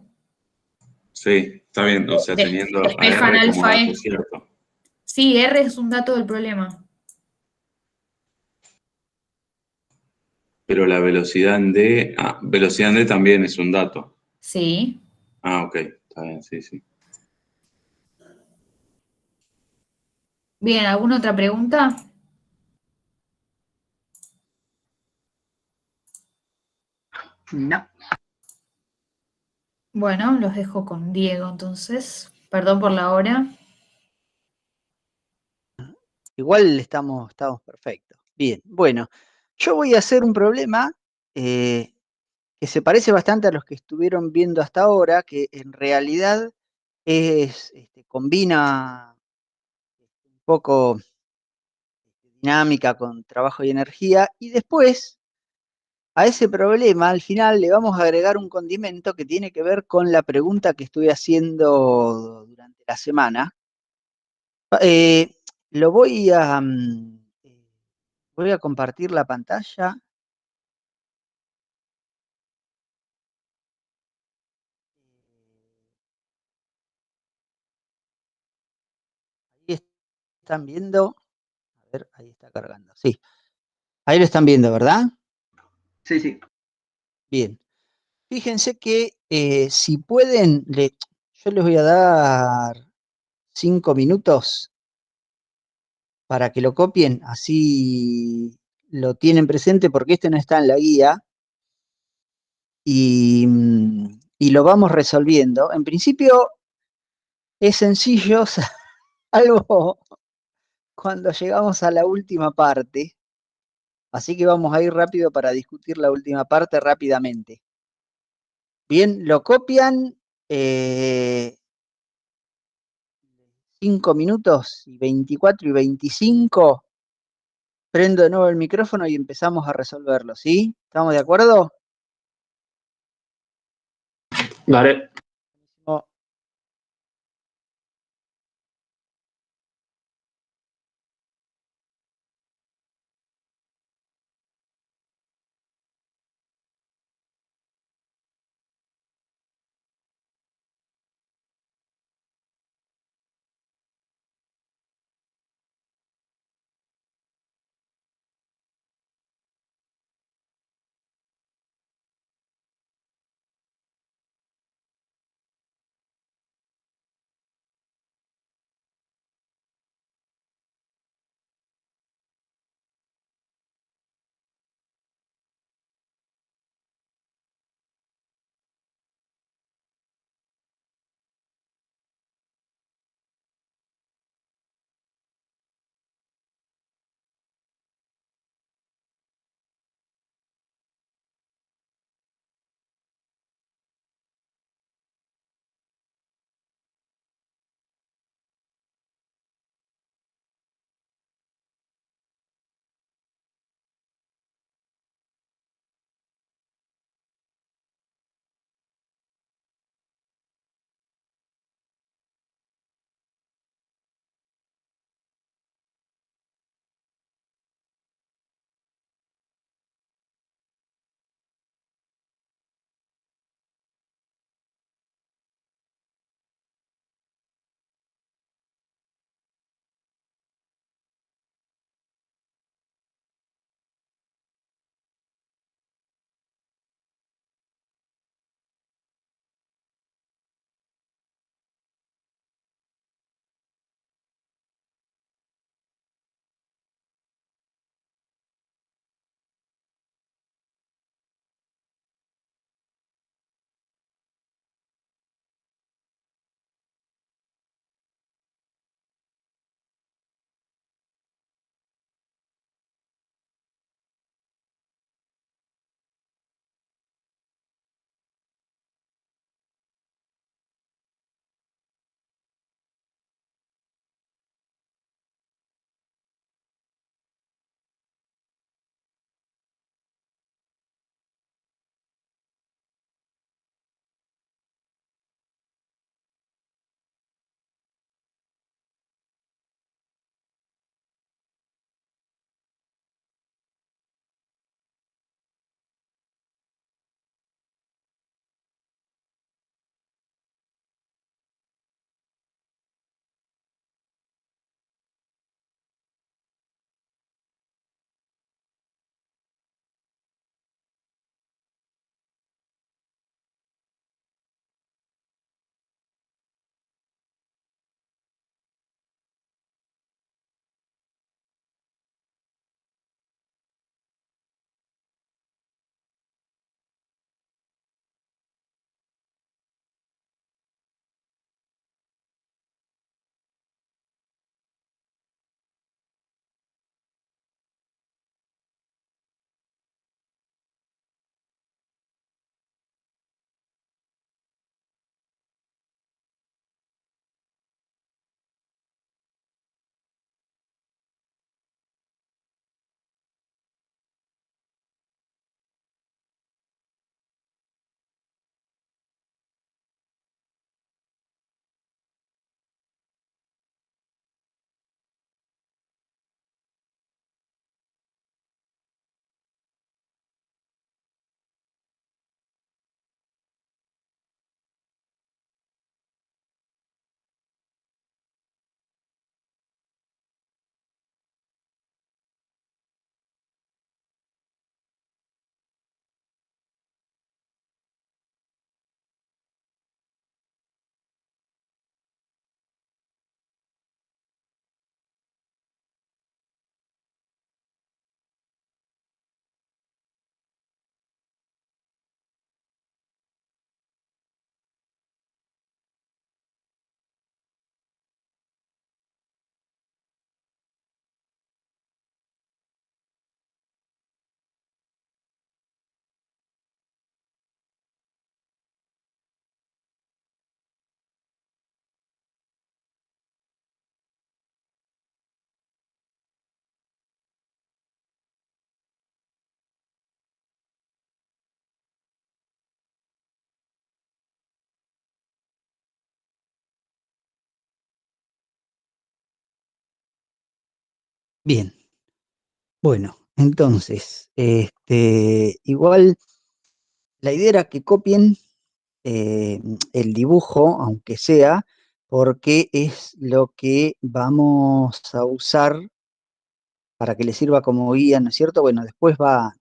sí, está bien. O sea, teniendo a Despejan R como alfa dato E. cierto. Sí, R es un dato del problema. Pero la velocidad en D, velocidad en D también es un dato. Sí. Ah, ok, está bien, sí, sí. Bien, ¿alguna otra pregunta? no. Bueno, los dejo con Diego entonces. Perdón por la hora. Igual estamos perfectos. Bien, bueno, yo voy a hacer un problema que se parece bastante a los que estuvieron viendo hasta ahora, que en realidad combina un poco dinámica con trabajo y energía, y después a ese problema al final le vamos a agregar un condimento que tiene que ver con la pregunta que estuve haciendo durante la semana. Eh, lo voy a compartir la pantalla. Ahí están viendo. A ver, ahí está cargando. Sí, ahí lo están viendo, ¿verdad? Sí, sí. Bien. Fíjense que si pueden, yo les voy a dar 5 minutos para que lo copien, así lo tienen presente porque este no está en la guía y lo vamos resolviendo. En principio es sencillo, salvo cuando llegamos a la última parte, así que vamos a ir rápido para discutir la última parte rápidamente. Bien, lo copian 5 minutos y 24 y 25. Prendo de nuevo el micrófono y empezamos a resolverlo, ¿sí? ¿Estamos de acuerdo? Dale. Oh, Bien. Bueno, entonces, igual la idea era que copien el dibujo, aunque sea, porque es lo que vamos a usar para que les sirva como guía, ¿no es cierto? Bueno, después va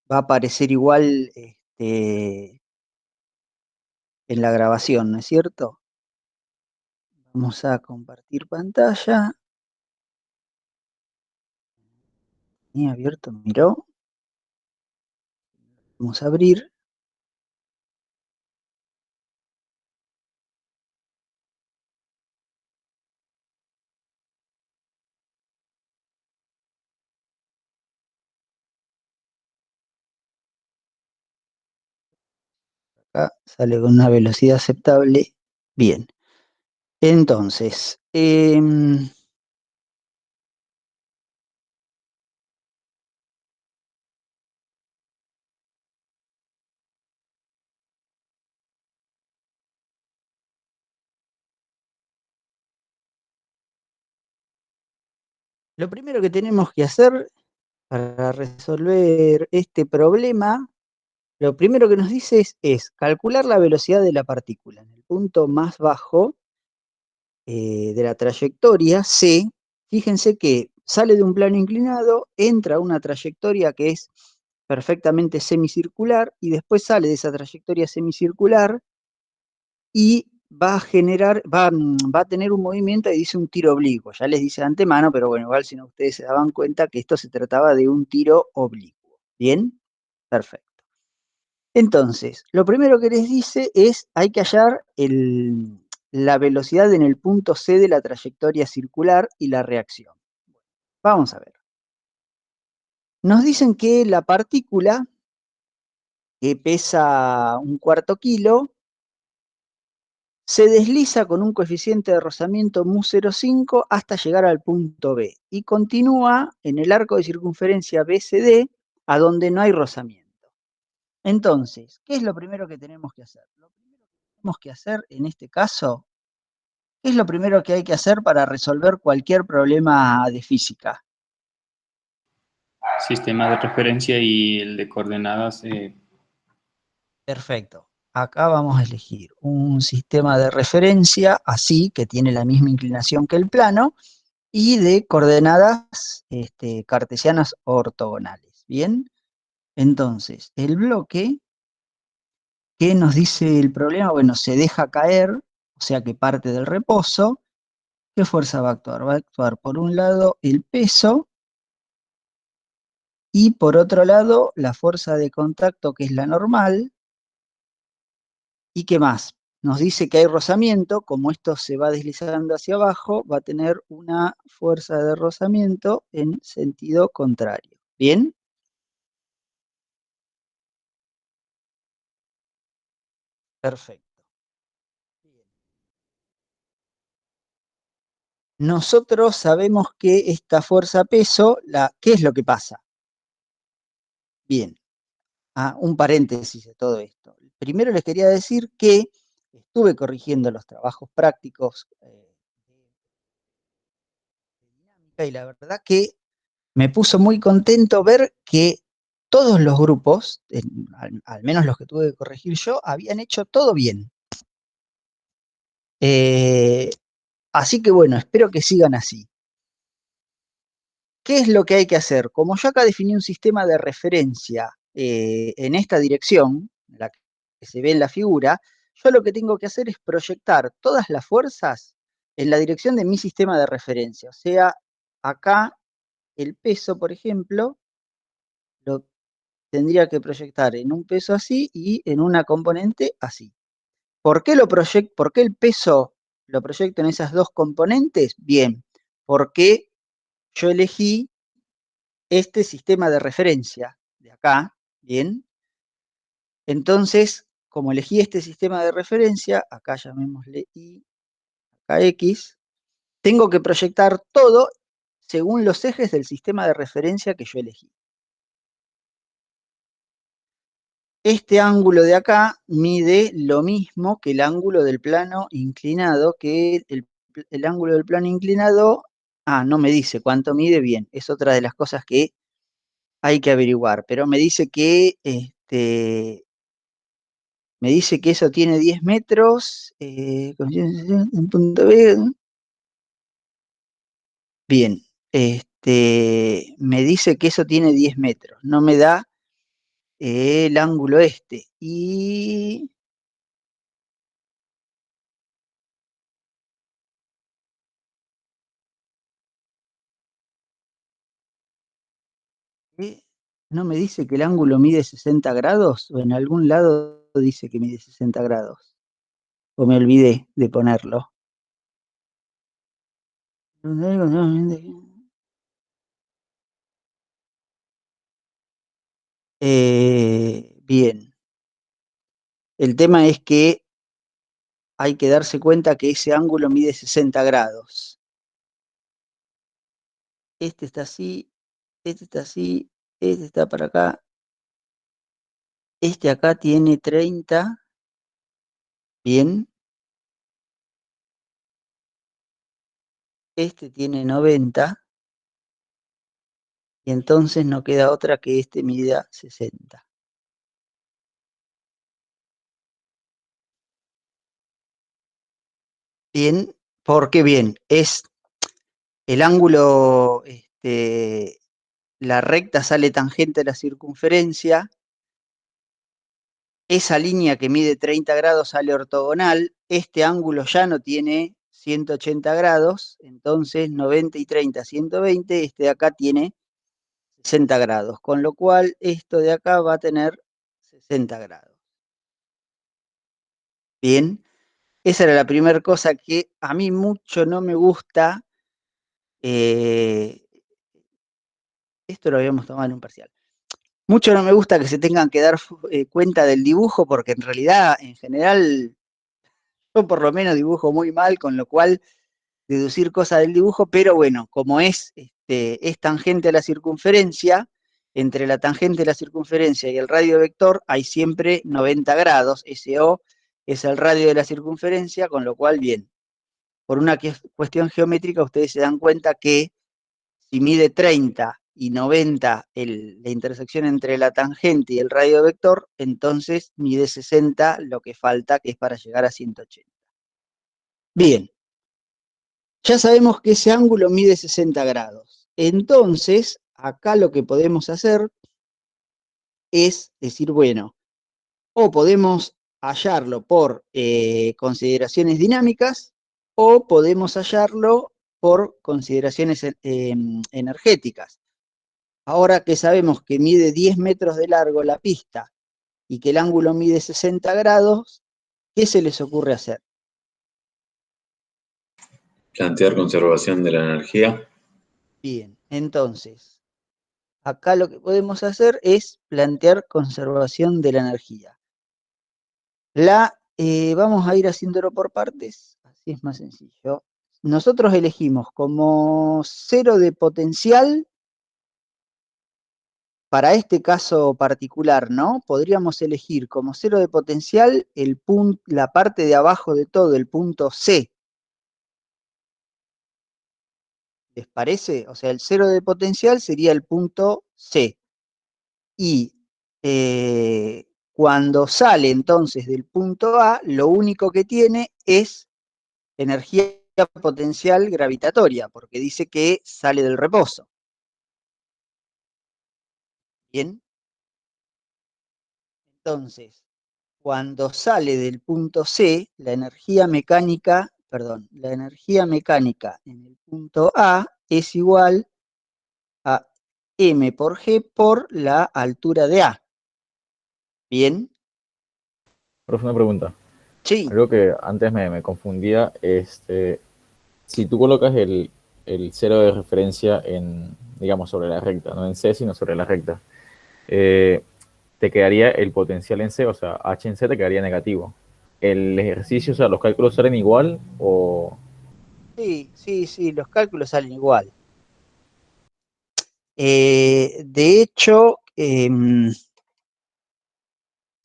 a aparecer igual en la grabación, ¿no es cierto? Vamos a compartir pantalla. Y abierto, miró. Vamos a abrir. Acá sale con una velocidad aceptable. Bien. Entonces, lo primero que tenemos que hacer para resolver este problema, lo primero que nos dice es calcular la velocidad de la partícula. En el punto más bajo de la trayectoria, C, fíjense que sale de un plano inclinado, entra a una trayectoria que es perfectamente semicircular y después sale de esa trayectoria semicircular y va a generar, va a tener un movimiento y dice un tiro oblicuo. Ya les dice de antemano, pero bueno, igual si no ustedes se daban cuenta que esto se trataba de un tiro oblicuo. ¿Bien? Perfecto. Entonces, lo primero que les dice es, hay que hallar la velocidad en el punto C de la trayectoria circular y la reacción. Vamos a ver. Nos dicen que la partícula, que pesa 1/4 kilo, se desliza con un coeficiente de rozamiento mu0,5 hasta llegar al punto B y continúa en el arco de circunferencia BCD a donde no hay rozamiento. Entonces, ¿qué es lo primero que tenemos que hacer? Lo primero que tenemos que hacer en este caso, ¿qué es lo primero que hay que hacer para resolver cualquier problema de física? Sistema de referencia y el de coordenadas. Perfecto. Acá vamos a elegir un sistema de referencia así, que tiene la misma inclinación que el plano, y de coordenadas cartesianas ortogonales. Bien, entonces el bloque, ¿qué nos dice el problema? Bueno, se deja caer, o sea que parte del reposo. ¿Qué fuerza va a actuar? Va a actuar por un lado el peso y por otro lado la fuerza de contacto, que es la normal. ¿Y qué más? Nos dice que hay rozamiento, como esto se va deslizando hacia abajo, va a tener una fuerza de rozamiento en sentido contrario. ¿Bien? Perfecto. Bien. Nosotros sabemos que esta fuerza-peso, ¿qué es lo que pasa? Bien, un paréntesis de todo esto. Primero les quería decir que estuve corrigiendo los trabajos prácticos de dinámica y la verdad que me puso muy contento ver que todos los grupos, al menos los que tuve que corregir yo, habían hecho todo bien. Así que bueno, espero que sigan así. ¿Qué es lo que hay que hacer? Como yo acá definí un sistema de referencia en esta dirección, la que se ve en la figura, yo lo que tengo que hacer es proyectar todas las fuerzas en la dirección de mi sistema de referencia. O sea, acá el peso, por ejemplo, lo tendría que proyectar en un peso así y en una componente así. ¿Por qué el peso lo proyecto en esas dos componentes? Bien, porque yo elegí este sistema de referencia de acá, bien. Entonces, como elegí este sistema de referencia, acá llamémosle Y, acá X, tengo que proyectar todo según los ejes del sistema de referencia que yo elegí. Este ángulo de acá mide lo mismo que el ángulo del plano inclinado, que el ángulo del plano inclinado no me dice cuánto mide, bien, es otra de las cosas que hay que averiguar, pero me dice que eso tiene 10 metros, en punto B. Bien, me dice que eso tiene 10 metros, no me da el ángulo este. Y no me dice que el ángulo mide 60 grados, o en algún lado dice que mide 60 grados, o me olvidé de ponerlo. Bien, el tema es que hay que darse cuenta que ese ángulo mide 60 grados. Este está así, este está así, este está para acá, este acá tiene 30, bien, este tiene 90, y entonces no queda otra que este mida 60. Bien, porque bien, es el ángulo, la recta sale tangente a la circunferencia, esa línea que mide 30 grados sale ortogonal, este ángulo ya no tiene 180 grados, entonces 90 y 30, 120, este de acá tiene 60 grados, con lo cual esto de acá va a tener 60 grados. Bien, esa era la primera cosa que a mí mucho no me gusta. Esto lo habíamos tomado en un parcial. Mucho no me gusta que se tengan que dar cuenta del dibujo, porque en realidad, en general, yo por lo menos dibujo muy mal, con lo cual deducir cosas del dibujo, pero bueno, como es tangente a la circunferencia, entre la tangente de la circunferencia y el radio vector hay siempre 90 grados, SO es el radio de la circunferencia, con lo cual, bien, por una cuestión geométrica, ustedes se dan cuenta que si mide 30 y 90 la intersección entre la tangente y el radio vector, entonces mide 60 lo que falta, que es para llegar a 180. Bien, ya sabemos que ese ángulo mide 60 grados. Entonces, acá lo que podemos hacer es decir, bueno, o podemos hallarlo por consideraciones dinámicas, o podemos hallarlo por consideraciones energéticas. Ahora que sabemos que mide 10 metros de largo la pista y que el ángulo mide 60 grados, ¿qué se les ocurre hacer? Plantear conservación de la energía. Bien, entonces, acá lo que podemos hacer es plantear conservación de la energía. Vamos a ir haciéndolo por partes, así es más sencillo. Nosotros elegimos como cero de potencial, para este caso particular, ¿no? Podríamos elegir como cero de potencial la parte de abajo de todo, el punto C. ¿Les parece? O sea, el cero de potencial sería el punto C. Y cuando sale entonces del punto A, lo único que tiene es energía potencial gravitatoria, porque dice que sale del reposo. Bien. Entonces, cuando sale del punto C, la energía mecánica en el punto A es igual a M por G por la altura de A. Bien. Profe, una pregunta. Sí. Algo que antes me confundía, si tú colocas el cero de referencia en, digamos, sobre la recta, no en C, sino sobre la recta, te quedaría el potencial en C, o sea, H en C te quedaría negativo. ¿El ejercicio, o sea, los cálculos salen igual o...? Sí, los cálculos salen igual. De hecho,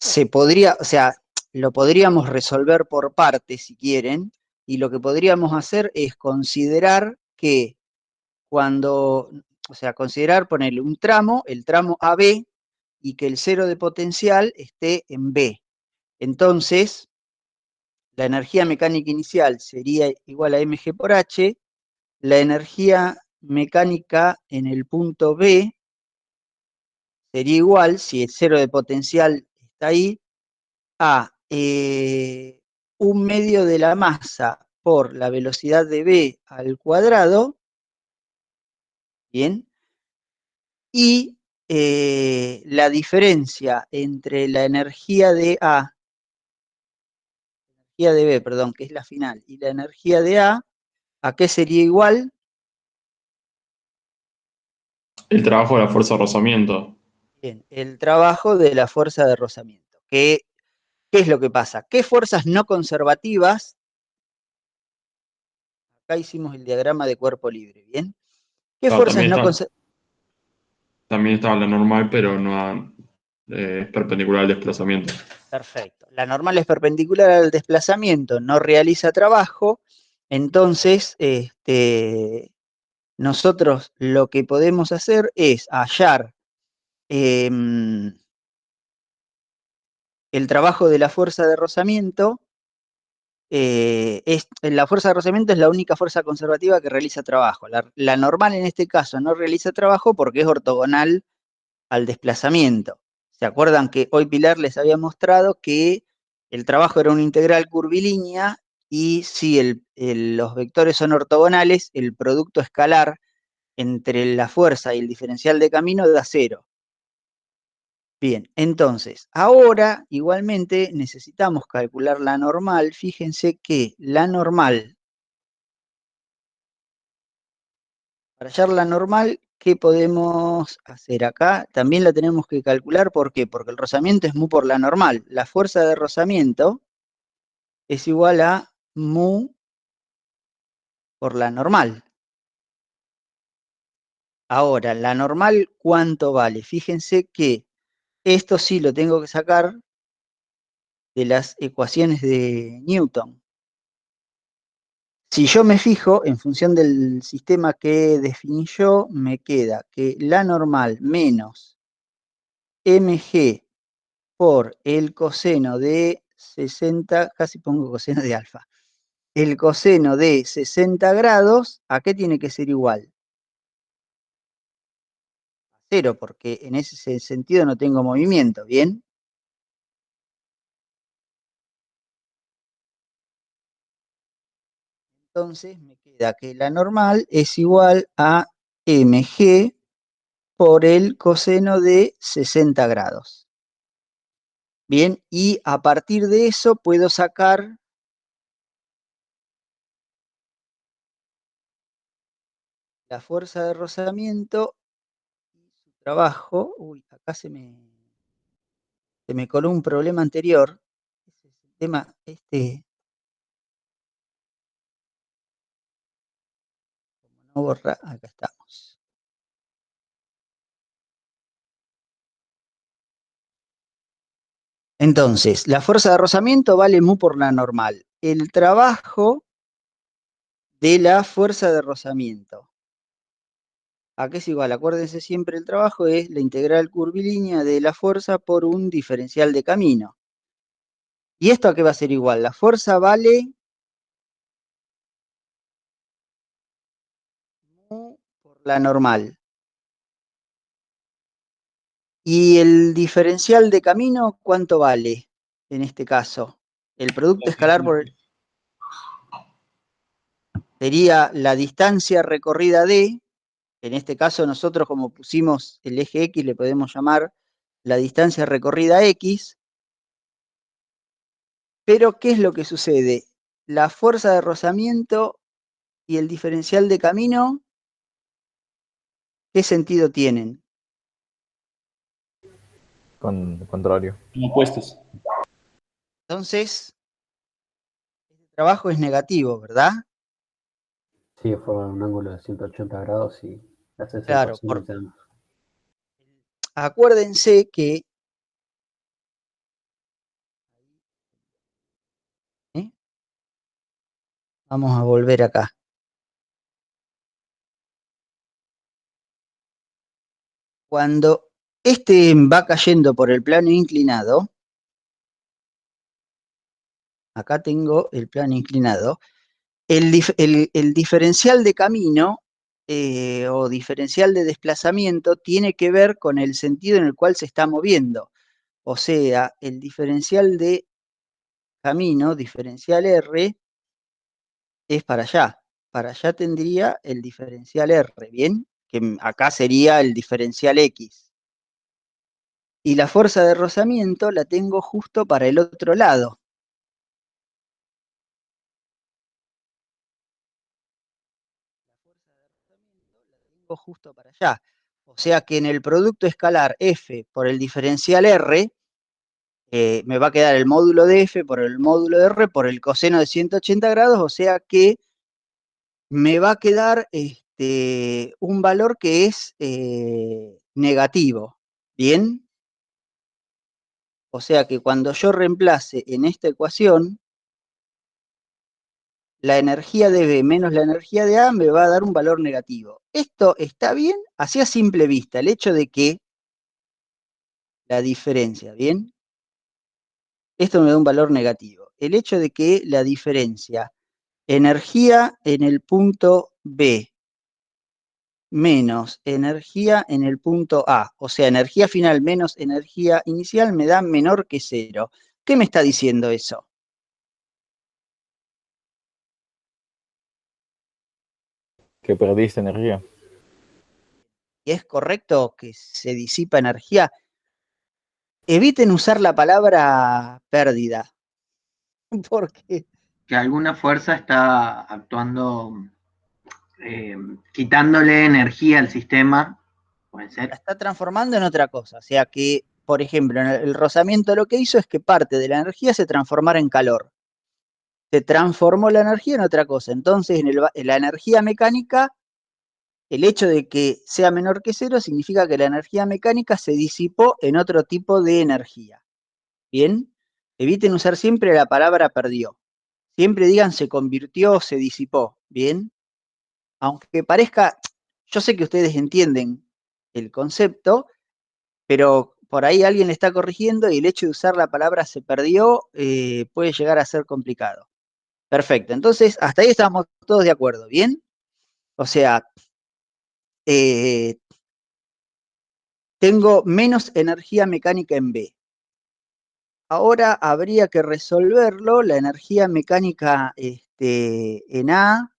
se podría, o sea, lo podríamos resolver por partes si quieren, y lo que podríamos hacer es considerar que cuando, o sea, considerar ponerle un tramo, el tramo AB, y que el cero de potencial esté en B. Entonces, la energía mecánica inicial sería igual a mg por h, la energía mecánica en el punto B sería igual, si el cero de potencial está ahí, a 1/2 de la masa por la velocidad de B al cuadrado, ¿bien? Y la diferencia entre la energía de A, energía de B, perdón, que es la final, y la energía de ¿a qué sería igual? El trabajo de la fuerza de rozamiento. Bien, el trabajo de la fuerza de rozamiento. ¿Qué es lo que pasa? ¿Qué fuerzas no conservativas? Acá hicimos el diagrama de cuerpo libre, ¿bien? ¿Qué Claro, fuerzas no conservativas? también estaba la normal, pero no es perpendicular al desplazamiento. Perfecto. La normal es perpendicular al desplazamiento, no realiza trabajo, entonces nosotros lo que podemos hacer es hallar el trabajo de la fuerza de rozamiento. La fuerza de rozamiento es la única fuerza conservativa que realiza trabajo. La normal en este caso no realiza trabajo porque es ortogonal al desplazamiento. ¿Se acuerdan que hoy Pilar les había mostrado que el trabajo era una integral curvilínea y si los vectores son ortogonales, el producto escalar entre la fuerza y el diferencial de camino da 0? Bien, entonces, ahora igualmente necesitamos calcular la normal. Fíjense que la normal, para hallar la normal, ¿qué podemos hacer acá? También la tenemos que calcular, ¿por qué? Porque el rozamiento es mu por la normal. La fuerza de rozamiento es igual a mu por la normal. Ahora, la normal, ¿cuánto vale? Fíjense que esto sí lo tengo que sacar de las ecuaciones de Newton. Si yo me fijo, en función del sistema que definí yo, me queda que la normal menos mg por el coseno de 60, casi pongo coseno de alfa, el coseno de 60 grados, ¿a qué tiene que ser igual? A 0, porque en ese sentido no tengo movimiento, ¿bien? Entonces me queda que la normal es igual a mg por el coseno de 60 grados. Bien, y a partir de eso puedo sacar la fuerza de rozamiento y su trabajo. Uy, acá se me coló un problema anterior. Ese es el tema, como no borra, acá estamos. Entonces, la fuerza de rozamiento vale mu por la normal. El trabajo de la fuerza de rozamiento. ¿A qué es igual? Acuérdense siempre, el trabajo es la integral curvilínea de la fuerza por un diferencial de camino. ¿Y esto a qué va a ser igual? La fuerza vale mu por la normal. ¿Y el diferencial de camino cuánto vale en este caso? El producto escalar sería la distancia recorrida d. En este caso nosotros, como pusimos el eje X, le podemos llamar la distancia recorrida X. Pero ¿qué es lo que sucede? La fuerza de rozamiento y el diferencial de camino, ¿qué sentido tienen? Contrario. Opuestos. Entonces, este trabajo es negativo, ¿verdad? Sí, fue un ángulo de 180 grados y haces esa Claro, ecuación y te dan. acuérdense que ¿eh? Vamos a volver acá. Cuando este va cayendo por el plano inclinado, acá tengo el plano inclinado, el diferencial de camino o diferencial de desplazamiento tiene que ver con el sentido en el cual se está moviendo. O sea, el diferencial de camino, diferencial R, es para allá. Para allá tendría el diferencial R, ¿bien? Que acá sería el diferencial X. Y la fuerza de rozamiento la tengo justo para el otro lado. Justo para allá. O sea que en el producto escalar F por el diferencial R, me va a quedar el módulo de F por el módulo de R por el coseno de 180 grados, o sea que me va a quedar un valor que es negativo. ¿Bien? O sea que cuando yo reemplace en esta ecuación, la energía de B menos la energía de A me va a dar un valor negativo. ¿Esto está bien? Así a simple vista, el hecho de que la diferencia, ¿bien? Esto me da un valor negativo. El hecho de que la diferencia energía en el punto B menos energía en el punto A, o sea, energía final menos energía inicial me da menor que 0. ¿Qué me está diciendo eso? Que perdiste energía. ¿Y es correcto que se disipa energía? Eviten usar la palabra pérdida, porque Que alguna fuerza está actuando, quitándole energía al sistema, puede la ser. está transformando en otra cosa. O sea que, por ejemplo, en el rozamiento lo que hizo es que parte de la energía se transformara en calor. Se transformó la energía en otra cosa. Entonces, en la energía mecánica, el hecho de que sea menor que 0 significa que la energía mecánica se disipó en otro tipo de energía. ¿Bien? Eviten usar siempre la palabra perdió. Siempre digan se convirtió o se disipó. ¿Bien? Aunque parezca, yo sé que ustedes entienden el concepto, pero por ahí alguien le está corrigiendo y el hecho de usar la palabra se perdió puede llegar a ser complicado. Perfecto, entonces hasta ahí estamos todos de acuerdo, ¿bien? O sea, tengo menos energía mecánica en B. Ahora habría que resolverlo, la energía mecánica en A,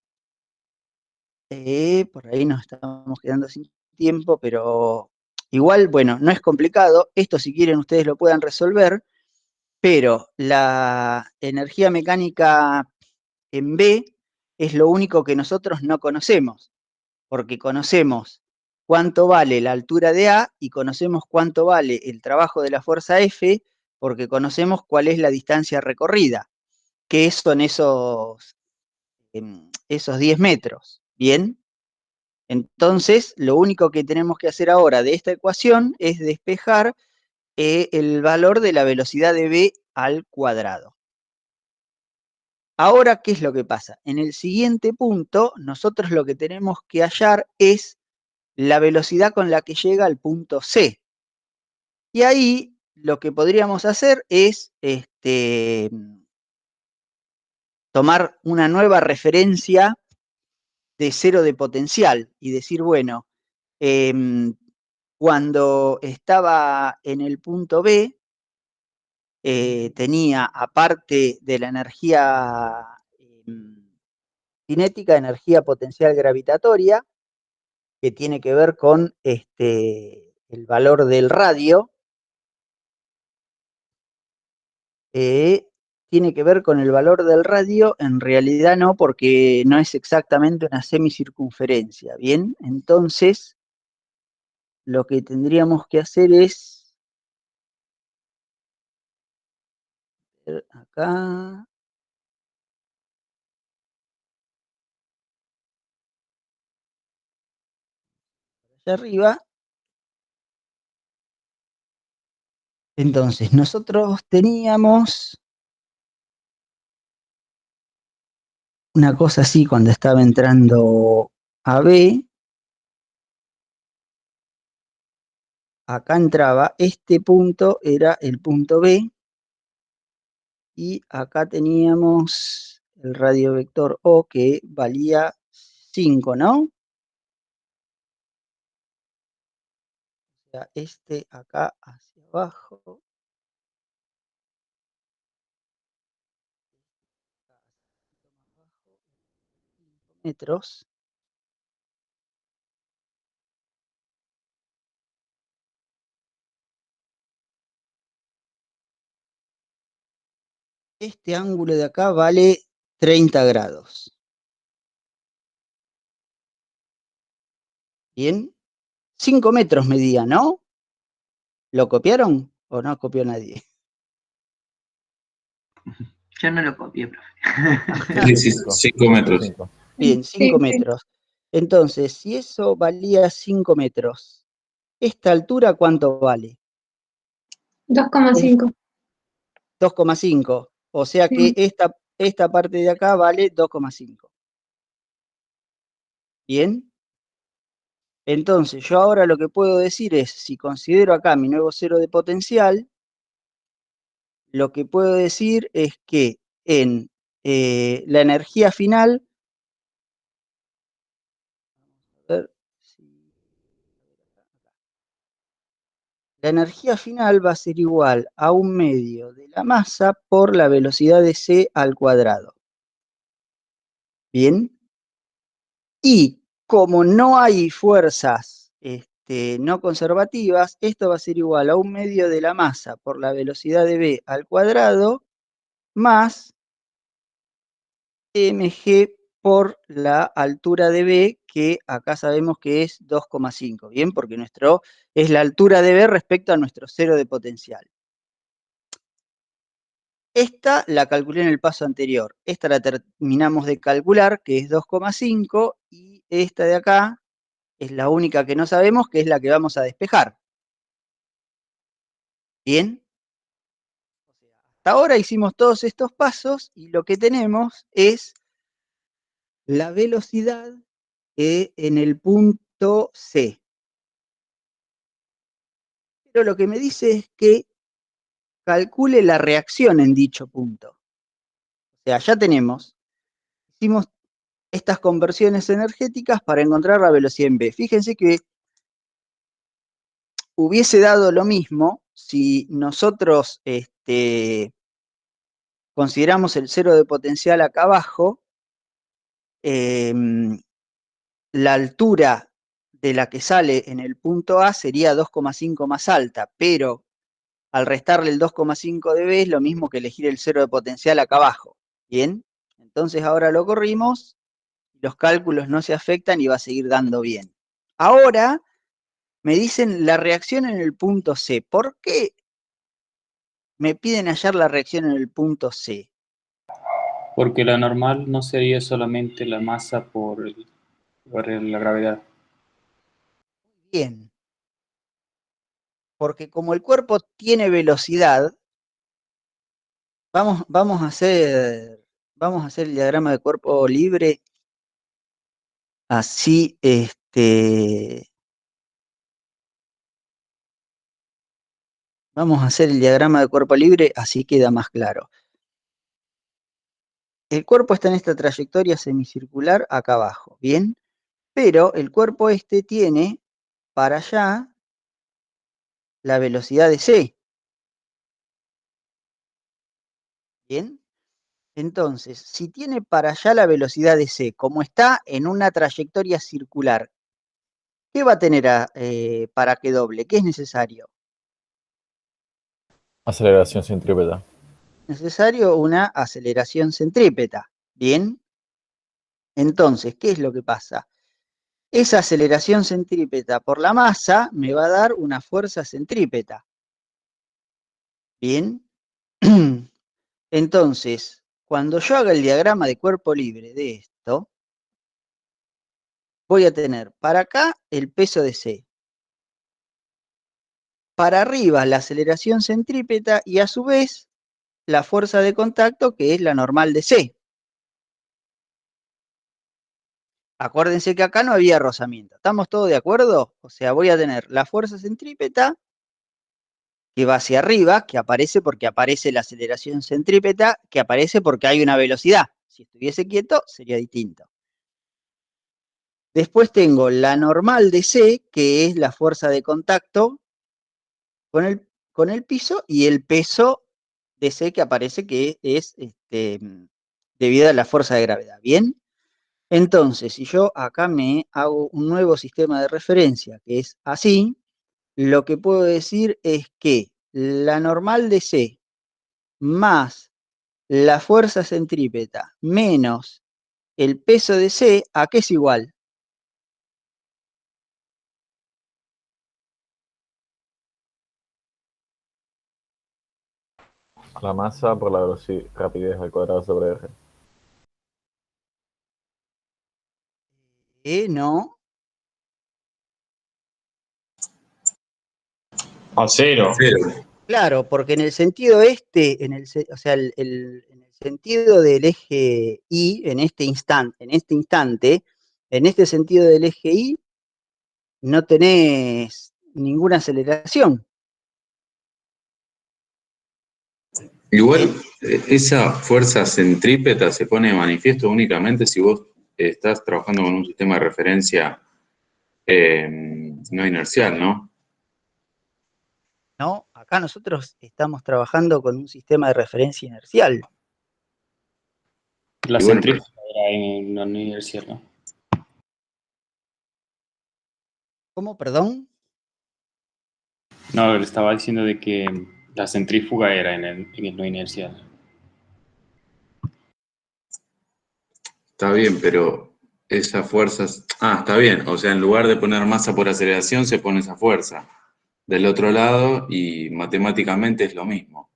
por ahí nos estamos quedando sin tiempo, pero igual, bueno, no es complicado, esto si quieren ustedes lo puedan resolver, pero la energía mecánica en B es lo único que nosotros no conocemos, porque conocemos cuánto vale la altura de A y conocemos cuánto vale el trabajo de la fuerza F, porque conocemos cuál es la distancia recorrida, que son esos 10 metros, ¿bien? Entonces, lo único que tenemos que hacer ahora de esta ecuación es despejar el valor de la velocidad de B al cuadrado. Ahora, ¿qué es lo que pasa? En el siguiente punto, nosotros lo que tenemos que hallar es la velocidad con la que llega al punto C. Y ahí lo que podríamos hacer es tomar una nueva referencia de cero de potencial y decir, bueno, cuando estaba en el punto B, tenía, aparte de la energía cinética, energía potencial gravitatoria, que tiene que ver con el valor del radio, tiene que ver con el valor del radio, en realidad no, porque no es exactamente una semicircunferencia, ¿bien? Entonces, lo que tendríamos que hacer es, acá, allá arriba. Entonces, nosotros teníamos una cosa así cuando estaba entrando a B, acá entraba, este punto era el punto B, y acá teníamos el radiovector O que valía 5, ¿no? O sea, este acá hacia abajo. Metros. Este ángulo de acá vale 30 grados. Bien. 5 metros medía, ¿no? ¿Lo copiaron o no copió nadie? Yo no lo copié, profe. Sí, 5 metros. Bien, 5 metros. Entonces, si eso valía 5 metros, ¿esta altura cuánto vale? 2,5. 2,5. O sea que esta parte de acá vale 2,5. Bien. Entonces, yo ahora lo que puedo decir es, si considero acá mi nuevo cero de potencial, lo que puedo decir es que en la energía final, la energía final va a ser igual a 1/2 de la masa por la velocidad de c al cuadrado. Bien. Y como no hay fuerzas no conservativas, esto va a ser igual a 1/2 de la masa por la velocidad de b al cuadrado más mg por la altura de b, que acá sabemos que es 2,5, ¿bien? Porque es la altura de b respecto a nuestro cero de potencial. Esta la calculé en el paso anterior. Esta la terminamos de calcular, que es 2,5, y esta de acá es la única que no sabemos, que es la que vamos a despejar. ¿Bien? Hasta ahora hicimos todos estos pasos y lo que tenemos es la velocidad en el punto C. Pero lo que me dice es que calcule la reacción en dicho punto. O sea, ya hicimos estas conversiones energéticas para encontrar la velocidad en B. Fíjense que hubiese dado lo mismo si nosotros consideramos el cero de potencial acá abajo, la altura de la que sale en el punto A sería 2,5 más alta, pero al restarle el 2,5 de B es lo mismo que elegir el cero de potencial acá abajo. Bien, entonces ahora lo corrimos, los cálculos no se afectan y va a seguir dando bien. Ahora me dicen la reacción en el punto C. ¿Por qué me piden hallar la reacción en el punto C? Porque la normal no sería solamente la masa por la gravedad. Bien. Porque como el cuerpo tiene velocidad, vamos a hacer el diagrama de cuerpo libre así, vamos a hacer el diagrama de cuerpo libre así queda más claro. El cuerpo está en esta trayectoria semicircular acá abajo, ¿bien? Pero el cuerpo tiene para allá la velocidad de c. ¿Bien? Entonces, si tiene para allá la velocidad de c, como está en una trayectoria circular, ¿qué va a tener para que doble? ¿Qué es necesario? Aceleración centrípeta. Necesario una aceleración centrípeta. ¿Bien? Entonces, ¿qué es lo que pasa? Esa aceleración centrípeta por la masa me va a dar una fuerza centrípeta. ¿Bien? Entonces, cuando yo haga el diagrama de cuerpo libre de esto, voy a tener para acá el peso de C. Para arriba la aceleración centrípeta y a su vez la fuerza de contacto, que es la normal de C. Acuérdense que acá no había rozamiento. ¿Estamos todos de acuerdo? O sea, voy a tener la fuerza centrípeta que va hacia arriba, que aparece porque aparece la aceleración centrípeta, que aparece porque hay una velocidad. Si estuviese quieto, sería distinto. Después tengo la normal de C, que es la fuerza de contacto con el piso, y el peso de C que aparece, que es debido a la fuerza de gravedad. ¿Bien? Entonces, si yo acá me hago un nuevo sistema de referencia, que es así, lo que puedo decir es que la normal de C más la fuerza centrípeta menos el peso de C, ¿a qué es igual? La masa por la rapidez al cuadrado sobre R. No. A cero. Claro, porque en el sentido o sea, en el sentido del eje Y, en este instante, en este sentido del eje Y, no tenés ninguna aceleración. Igual, esa fuerza centrípeta se pone de manifiesto únicamente si vos estás trabajando con un sistema de referencia no inercial, ¿no? No, acá nosotros estamos trabajando con un sistema de referencia inercial. La Y bueno, centrífuga era en la universidad, ¿no? ¿Cómo, perdón? No, le estaba diciendo de que la centrífuga era en el no inercial. está bien, pero esa fuerza... está bien. O sea, en lugar de poner masa por aceleración, se pone esa fuerza del otro lado y matemáticamente es lo mismo.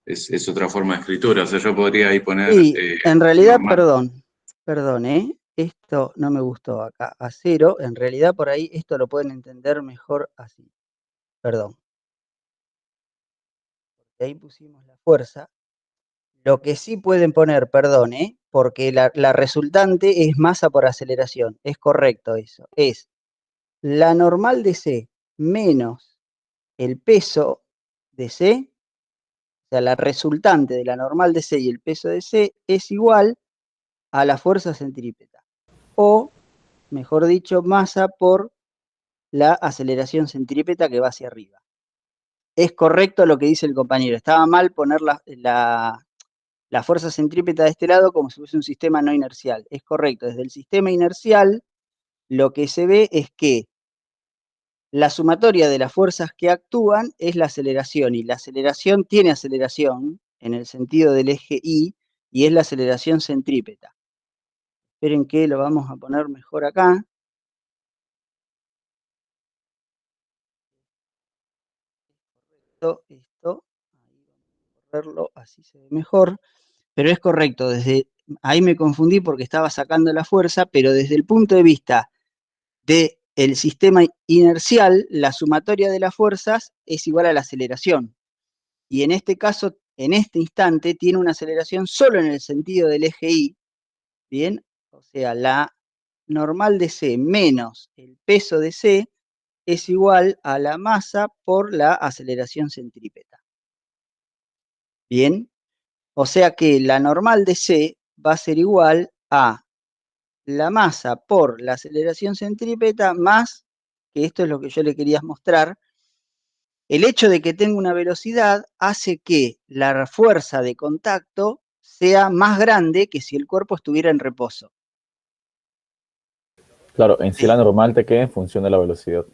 Es otra forma de escritura. O sea, yo podría ahí poner Sí, en realidad, normal. perdón, esto no me gustó acá, a cero, en realidad por ahí esto lo pueden entender mejor así, perdón. Ahí pusimos la fuerza. Lo que sí pueden poner, perdón, porque la resultante es masa por aceleración, es correcto eso, es la normal de C menos el peso de C, o sea, la resultante de la normal de C y el peso de C es igual a la fuerza centrípeta, o, mejor dicho, masa por la aceleración centrípeta que va hacia arriba. Es correcto lo que dice el compañero, estaba mal poner la fuerza centrípeta de este lado como si fuese un sistema no inercial. Es correcto, desde el sistema inercial lo que se ve es que la sumatoria de las fuerzas que actúan es la aceleración, y la aceleración tiene aceleración en el sentido del eje Y, y es la aceleración centrípeta. Esperen que lo vamos a poner mejor acá. Esto, ahí vamos a correrlo, así se ve mejor. Pero es correcto, ahí me confundí porque estaba sacando la fuerza, pero desde el punto de vista del sistema inercial, la sumatoria de las fuerzas es igual a la aceleración. Y en este caso, en este instante, tiene una aceleración solo en el sentido del eje Y, ¿bien? O sea, la normal de C menos el peso de C es igual a la masa por la aceleración centrípeta. ¿Bien? O sea que la normal de C va a ser igual a la masa por la aceleración centrípeta más, que esto es lo que yo le quería mostrar, el hecho de que tenga una velocidad hace que la fuerza de contacto sea más grande que si el cuerpo estuviera en reposo. Claro, en sí la normal te queda en función de la velocidad.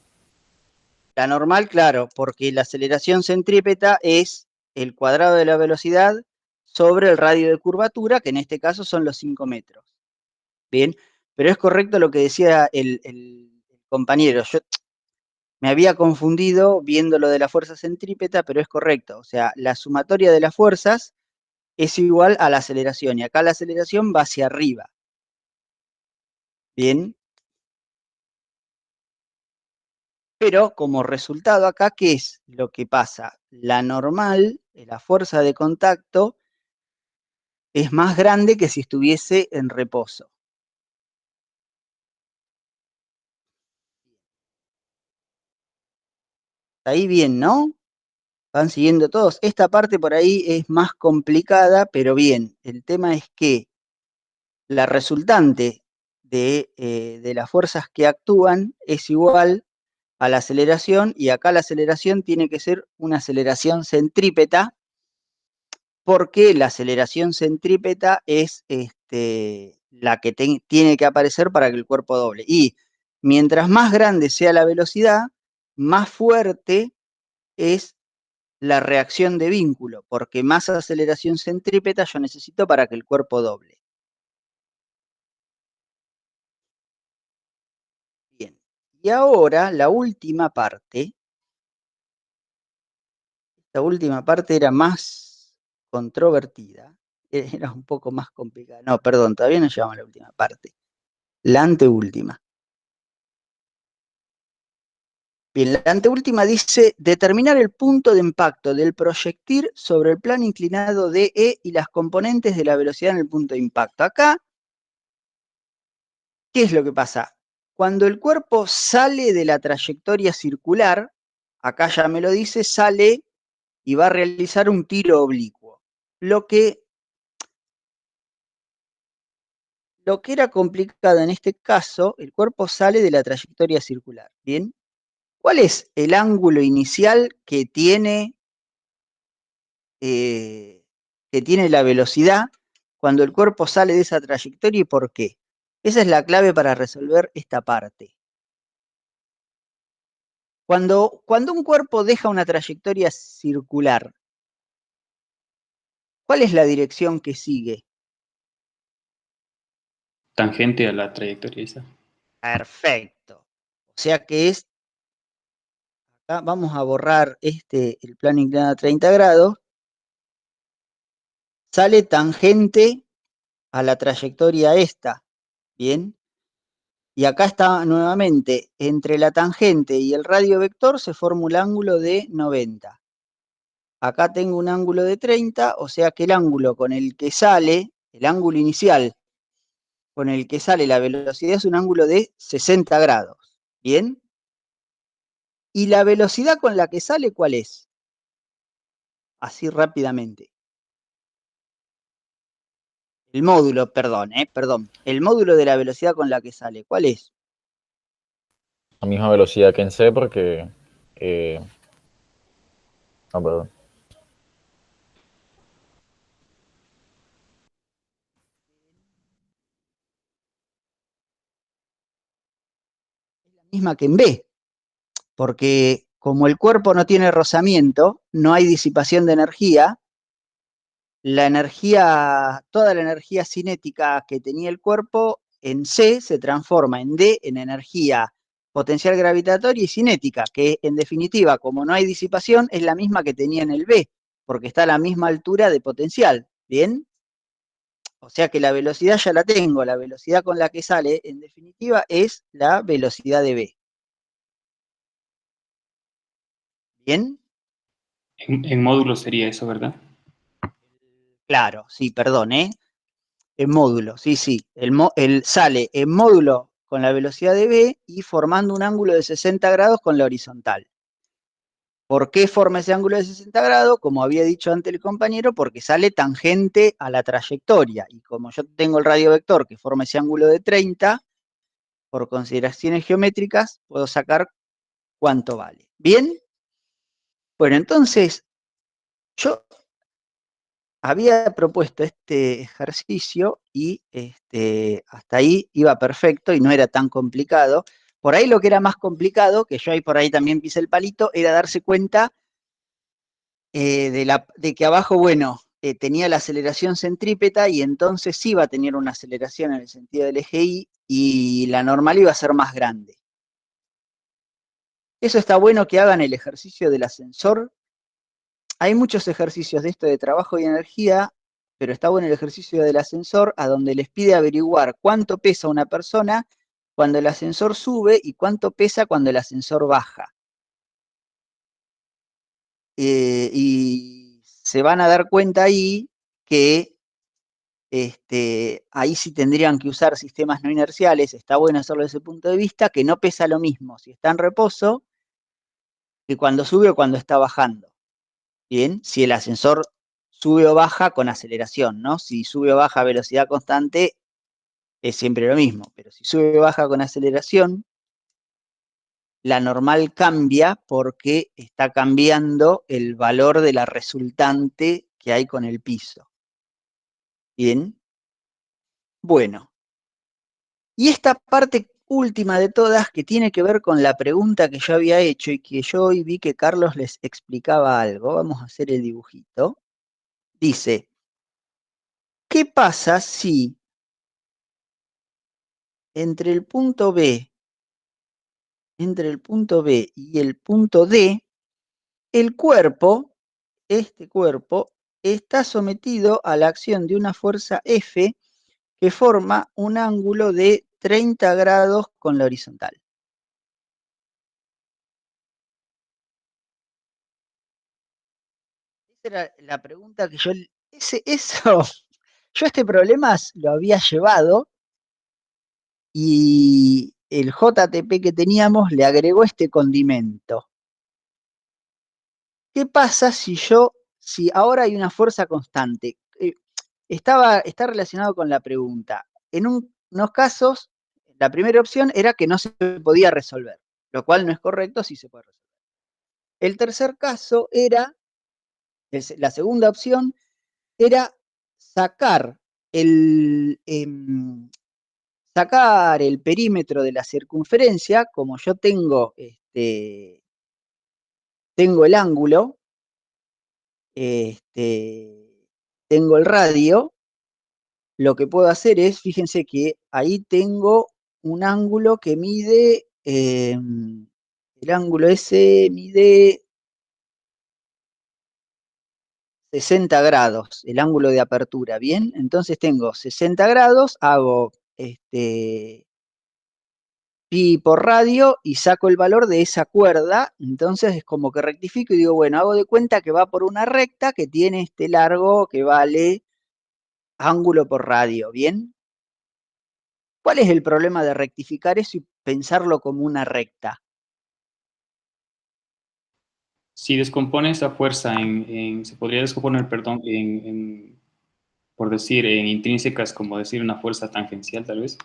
La normal, claro, porque la aceleración centrípeta es el cuadrado de la velocidad sobre el radio de curvatura, que en este caso son los 5 metros. Bien, pero es correcto lo que decía el compañero. Yo me había confundido viendo lo de la fuerza centrípeta, pero es correcto. O sea, la sumatoria de las fuerzas es igual a la aceleración, y acá la aceleración va hacia arriba. Bien. Pero como resultado acá, ¿qué es lo que pasa? La normal, la fuerza de contacto, es más grande que si estuviese en reposo. Hasta ahí bien, ¿no? Van siguiendo todos. Esta parte por ahí es más complicada, pero bien. El tema es que la resultante de las fuerzas que actúan es igual a la aceleración, y acá la aceleración tiene que ser una aceleración centrípeta, porque la aceleración centrípeta es la que tiene que aparecer para que el cuerpo doble. Y mientras más grande sea la velocidad, más fuerte es la reacción de vínculo, porque más aceleración centrípeta yo necesito para que el cuerpo doble. Bien, y ahora la última parte era más controvertida, era un poco más complicada. No, perdón, todavía no llegamos a la última parte. La anteúltima. Bien, la anteúltima dice determinar el punto de impacto del proyectil sobre el plano inclinado DE y las componentes de la velocidad en el punto de impacto. Acá, ¿qué es lo que pasa? Cuando el cuerpo sale de la trayectoria circular, acá ya me lo dice, sale y va a realizar un tiro oblicuo. Lo que era complicado en este caso, el cuerpo sale de la trayectoria circular. ¿Bien? ¿Cuál es el ángulo inicial que tiene la velocidad cuando el cuerpo sale de esa trayectoria y por qué? Esa es la clave para resolver esta parte. Cuando un cuerpo deja una trayectoria circular, ¿cuál es la dirección que sigue? Tangente a la trayectoria esa. Perfecto. O sea que es, acá vamos a borrar el plano inclinado a 30 grados, sale tangente a la trayectoria esta, ¿bien? Y acá está nuevamente, entre la tangente y el radio vector se forma un ángulo de 90. Acá tengo un ángulo de 30, o sea que el ángulo con el que sale, el ángulo inicial con el que sale la velocidad es un ángulo de 60 grados, ¿bien? ¿Y la velocidad con la que sale cuál es? Así rápidamente. El módulo, perdón. El módulo de la velocidad con la que sale, ¿cuál es? La misma velocidad que en C porque... no, perdón. Misma que en B, porque como el cuerpo no tiene rozamiento, no hay disipación de energía, toda la energía cinética que tenía el cuerpo en C se transforma en D en energía potencial gravitatoria y cinética, que en definitiva, como no hay disipación, es la misma que tenía en el B, porque está a la misma altura de potencial, ¿bien? O sea que la velocidad ya la tengo, la velocidad con la que sale, en definitiva, es la velocidad de B. ¿Bien? En módulo sería eso, ¿verdad? Claro, sí, perdón, En módulo, sí. Sale en módulo con la velocidad de B y formando un ángulo de 60 grados con la horizontal. ¿Por qué forma ese ángulo de 60 grados? Como había dicho antes el compañero, porque sale tangente a la trayectoria. Y como yo tengo el radio vector que forma ese ángulo de 30, por consideraciones geométricas, puedo sacar cuánto vale. ¿Bien? Bueno, entonces, yo había propuesto este ejercicio y hasta ahí iba perfecto y no era tan complicado. Por ahí lo que era más complicado, que yo ahí por ahí también pisé el palito, era darse cuenta de que abajo, bueno, tenía la aceleración centrípeta y entonces iba a tener una aceleración en el sentido del eje y la normal iba a ser más grande. Eso está bueno que hagan el ejercicio del ascensor. Hay muchos ejercicios de esto de trabajo y energía, pero está bueno el ejercicio del ascensor, a donde les pide averiguar cuánto pesa una persona cuando el ascensor sube y cuánto pesa cuando el ascensor baja. Y se van a dar cuenta ahí que ahí sí tendrían que usar sistemas no inerciales. Está bueno hacerlo desde ese punto de vista, que no pesa lo mismo si está en reposo que cuando sube o cuando está bajando. Bien, si el ascensor sube o baja con aceleración, ¿no? Si sube o baja a velocidad constante, es siempre lo mismo, pero si sube o baja con aceleración, la normal cambia porque está cambiando el valor de la resultante que hay con el piso. Bien. Bueno. Y esta parte última de todas, que tiene que ver con la pregunta que yo había hecho y que yo hoy vi que Carlos les explicaba algo. Vamos a hacer el dibujito. Dice, ¿qué pasa si entre el punto B y el punto D, el cuerpo, este cuerpo, está sometido a la acción de una fuerza F que forma un ángulo de 30 grados con la horizontal? Esa era la pregunta que yo... Yo este problema lo había llevado y el JTP que teníamos le agregó este condimento. ¿Qué pasa si ahora hay una fuerza constante? Está relacionado con la pregunta. En unos casos, la primera opción era que no se podía resolver, lo cual no es correcto, sí se puede resolver. El tercer caso era, la segunda opción era sacar sacar el perímetro de la circunferencia, como yo tengo el ángulo, tengo el radio, lo que puedo hacer es, fíjense que ahí tengo un ángulo que mide, el ángulo ese mide 60 grados, el ángulo de apertura, ¿bien? Entonces tengo 60 grados, hago pi por radio y saco el valor de esa cuerda, entonces es como que rectifico y digo, bueno, hago de cuenta que va por una recta que tiene este largo que vale ángulo por radio, ¿bien? ¿Cuál es el problema de rectificar eso y pensarlo como una recta? Si descompone esa fuerza se podría descomponer, perdón, por decir, en intrínsecas, como decir una fuerza tangencial, tal vez.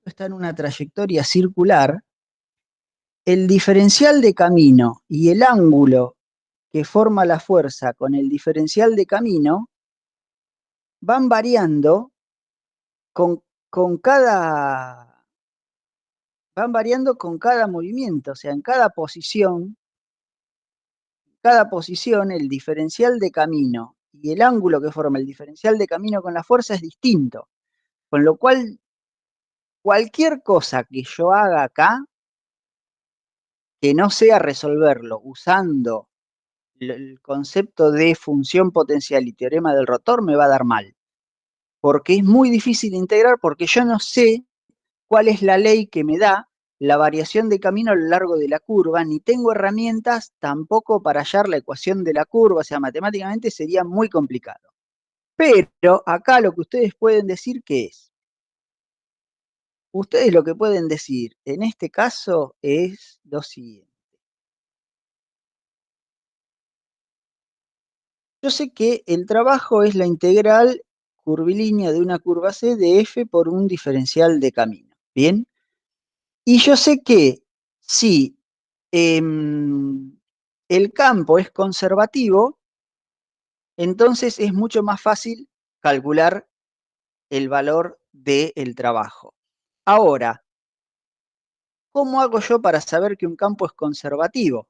Está en una trayectoria circular, el diferencial de camino y el ángulo que forma la fuerza con el diferencial de camino van variando con cada movimiento, o sea, en cada posición el diferencial de camino y el ángulo que forma el diferencial de camino con la fuerza es distinto, con lo cual cualquier cosa que yo haga acá que no sea resolverlo usando el concepto de función potencial y teorema del rotor me va a dar mal, porque es muy difícil integrar, porque yo no sé cuál es la ley que me da la variación de camino a lo largo de la curva, ni tengo herramientas tampoco para hallar la ecuación de la curva, o sea, matemáticamente sería muy complicado. Pero acá lo que ustedes pueden decir, ¿qué es? Ustedes lo que pueden decir en este caso es lo siguiente. Yo sé que el trabajo es la integral curvilínea de una curva C de F por un diferencial de camino, ¿bien? Y yo sé que si el campo es conservativo, entonces es mucho más fácil calcular el valor del trabajo. Ahora, ¿cómo hago yo para saber que un campo es conservativo?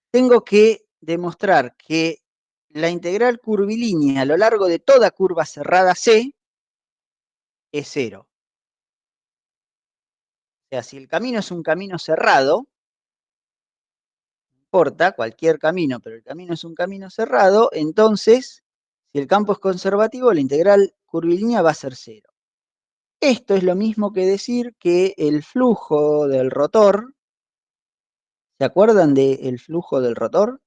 Tengo que demostrar que la integral curvilínea a lo largo de toda curva cerrada C es 0. O sea, si el camino es un camino cerrado, no importa cualquier camino, pero el camino es un camino cerrado, entonces, si el campo es conservativo, la integral curvilínea va a ser 0. Esto es lo mismo que decir que el flujo del rotor, ¿se acuerdan del flujo del rotor?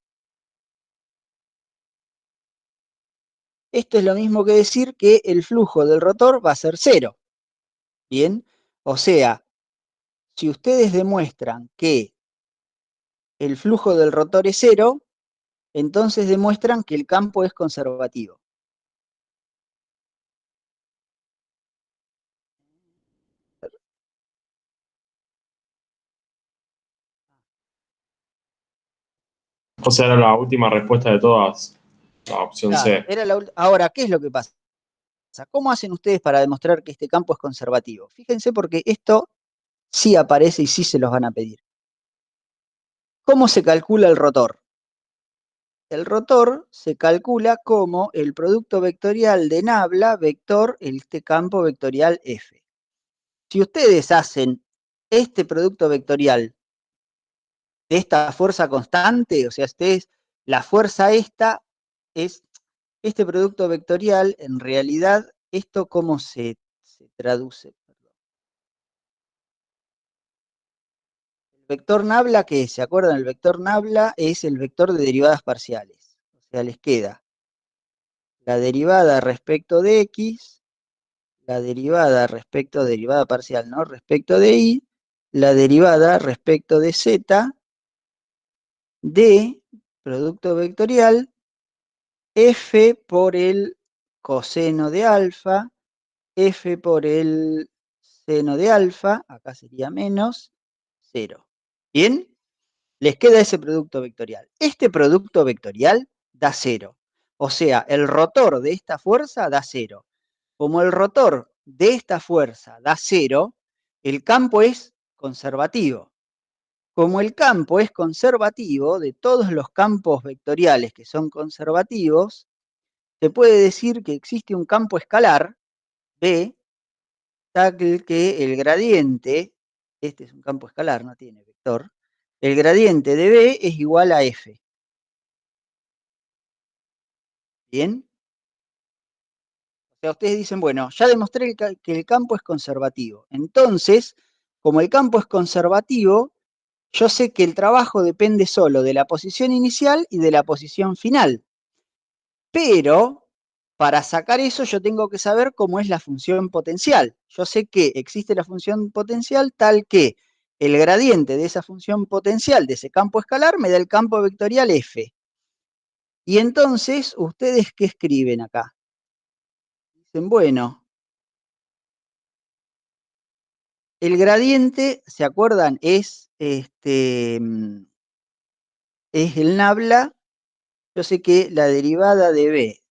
Esto es lo mismo que decir que el flujo del rotor va a ser 0. Bien, O sea, si ustedes demuestran que el flujo del rotor es cero, entonces demuestran que el campo es conservativo. O sea, era la última respuesta de todas, la opción Claro, C. ahora, ¿qué es lo que pasa? ¿Cómo hacen ustedes para demostrar que este campo es conservativo? Fíjense porque esto sí aparece y sí se los van a pedir. ¿Cómo se calcula el rotor? El rotor se calcula como el producto vectorial de nabla vector este campo vectorial F. Si ustedes hacen este producto vectorial de esta fuerza constante, o sea, la fuerza esta es este producto vectorial, en realidad, ¿esto cómo se traduce? El vector nabla, ¿qué es? ¿Se acuerdan? El vector nabla es el vector de derivadas parciales. O sea, les queda la derivada respecto de x, la derivada respecto de derivada parcial, ¿no? Respecto de y, la derivada respecto de z, de producto vectorial, f por el coseno de alfa, f por el seno de alfa, acá sería menos 0. ¿Bien? Les queda ese producto vectorial. Este producto vectorial da 0. O sea, el rotor de esta fuerza da 0. Como el rotor de esta fuerza da 0, el campo es conservativo. Como el campo es conservativo, de todos los campos vectoriales que son conservativos, se puede decir que existe un campo escalar, B, tal que el gradiente, este es un campo escalar, no tiene vector, el gradiente de B es igual a F. ¿Bien? O sea, ustedes dicen, bueno, ya demostré que el campo es conservativo. Entonces, como el campo es conservativo, yo sé que el trabajo depende solo de la posición inicial y de la posición final. Pero para sacar eso yo tengo que saber cómo es la función potencial. Yo sé que existe la función potencial tal que el gradiente de esa función potencial de ese campo escalar me da el campo vectorial F. Y entonces, ¿ustedes qué escriben acá? Dicen, bueno, el gradiente, ¿se acuerdan? Es el nabla. Yo sé que la derivada de B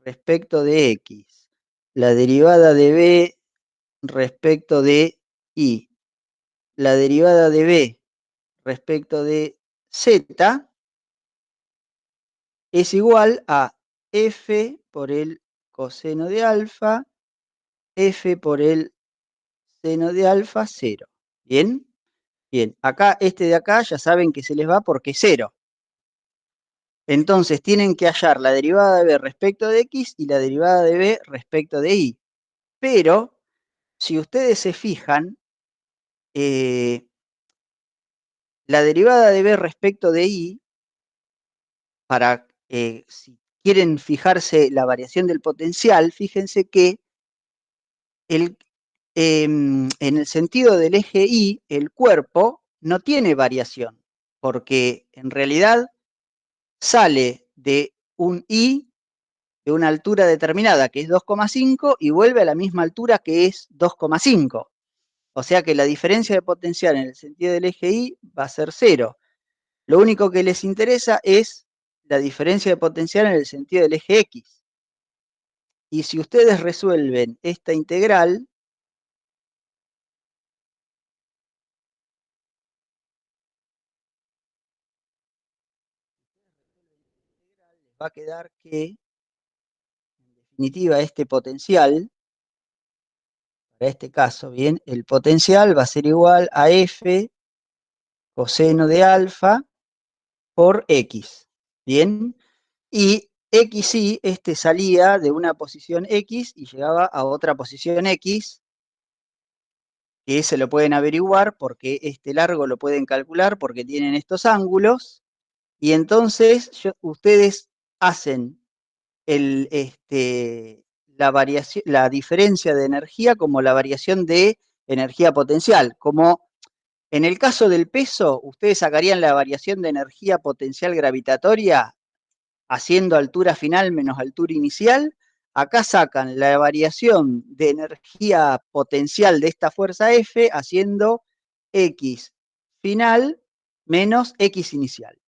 respecto de X, la derivada de B respecto de Y, la derivada de B respecto de Z es igual a F por el coseno de alfa, F por el seno de alfa, 0. ¿Bien? Bien, acá, este de acá ya saben que se les va porque es 0. Entonces tienen que hallar la derivada de B respecto de X y la derivada de B respecto de Y. Pero, si ustedes se fijan, la derivada de B respecto de Y, para si quieren fijarse la variación del potencial, fíjense que en el sentido del eje Y, el cuerpo no tiene variación, porque en realidad sale de un Y de una altura determinada, que es 2,5, y vuelve a la misma altura que es 2,5. O sea que la diferencia de potencial en el sentido del eje Y va a ser 0. Lo único que les interesa es la diferencia de potencial en el sentido del eje X. Y si ustedes resuelven esta integral, les va a quedar que, en definitiva, este potencial, para este caso, bien, el potencial va a ser igual a F coseno de alfa por X. Bien, y XY, este salía de una posición X y llegaba a otra posición X, que se lo pueden averiguar porque este largo lo pueden calcular porque tienen estos ángulos, y entonces ustedes hacen la diferencia de energía como la variación de energía potencial. Como en el caso del peso, ustedes sacarían la variación de energía potencial gravitatoria haciendo altura final menos altura inicial. Acá sacan la variación de energía potencial de esta fuerza F haciendo X final menos X inicial.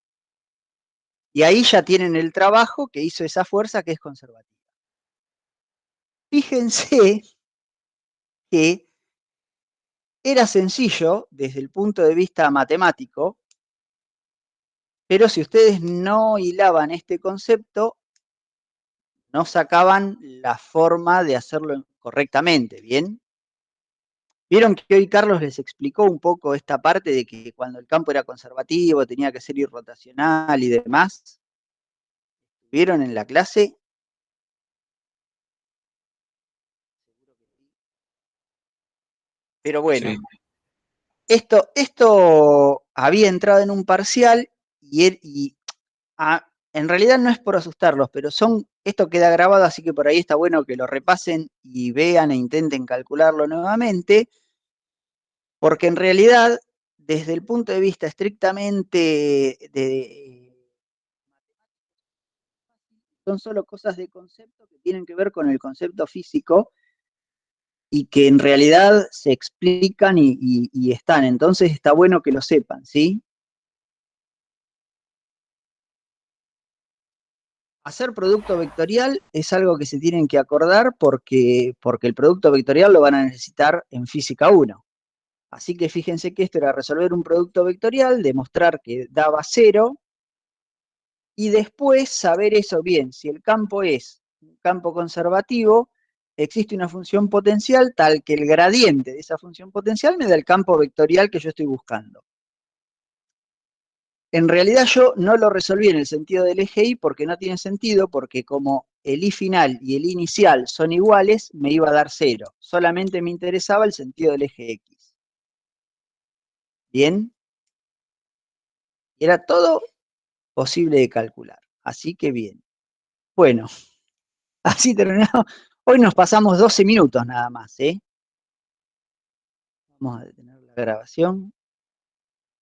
Y ahí ya tienen el trabajo que hizo esa fuerza que es conservativa. Fíjense que era sencillo desde el punto de vista matemático, pero si ustedes no hilaban este concepto, no sacaban la forma de hacerlo correctamente, ¿bien? Vieron que hoy Carlos les explicó un poco esta parte de que cuando el campo era conservativo tenía que ser irrotacional y demás. ¿Vieron en la clase? Pero bueno, sí. Esto había entrado en un parcial en realidad no es por asustarlos, pero esto queda grabado, así que por ahí está bueno que lo repasen y vean e intenten calcularlo nuevamente, porque en realidad, desde el punto de vista estrictamente son solo cosas de concepto que tienen que ver con el concepto físico y que en realidad se explican y están. Entonces está bueno que lo sepan, ¿sí? Hacer producto vectorial es algo que se tienen que acordar porque el producto vectorial lo van a necesitar en física 1. Así que fíjense que esto era resolver un producto vectorial, demostrar que daba 0, y después saber eso bien. Si el campo es un campo conservativo, existe una función potencial tal que el gradiente de esa función potencial me da el campo vectorial que yo estoy buscando. En realidad yo no lo resolví en el sentido del eje Y porque no tiene sentido, porque como el Y final y el Y inicial son iguales, me iba a dar 0. Solamente me interesaba el sentido del eje X. ¿Bien? Era todo posible de calcular. Así que bien. Bueno, así terminamos. Hoy nos pasamos 12 minutos nada más, ¿eh? Vamos a detener la grabación.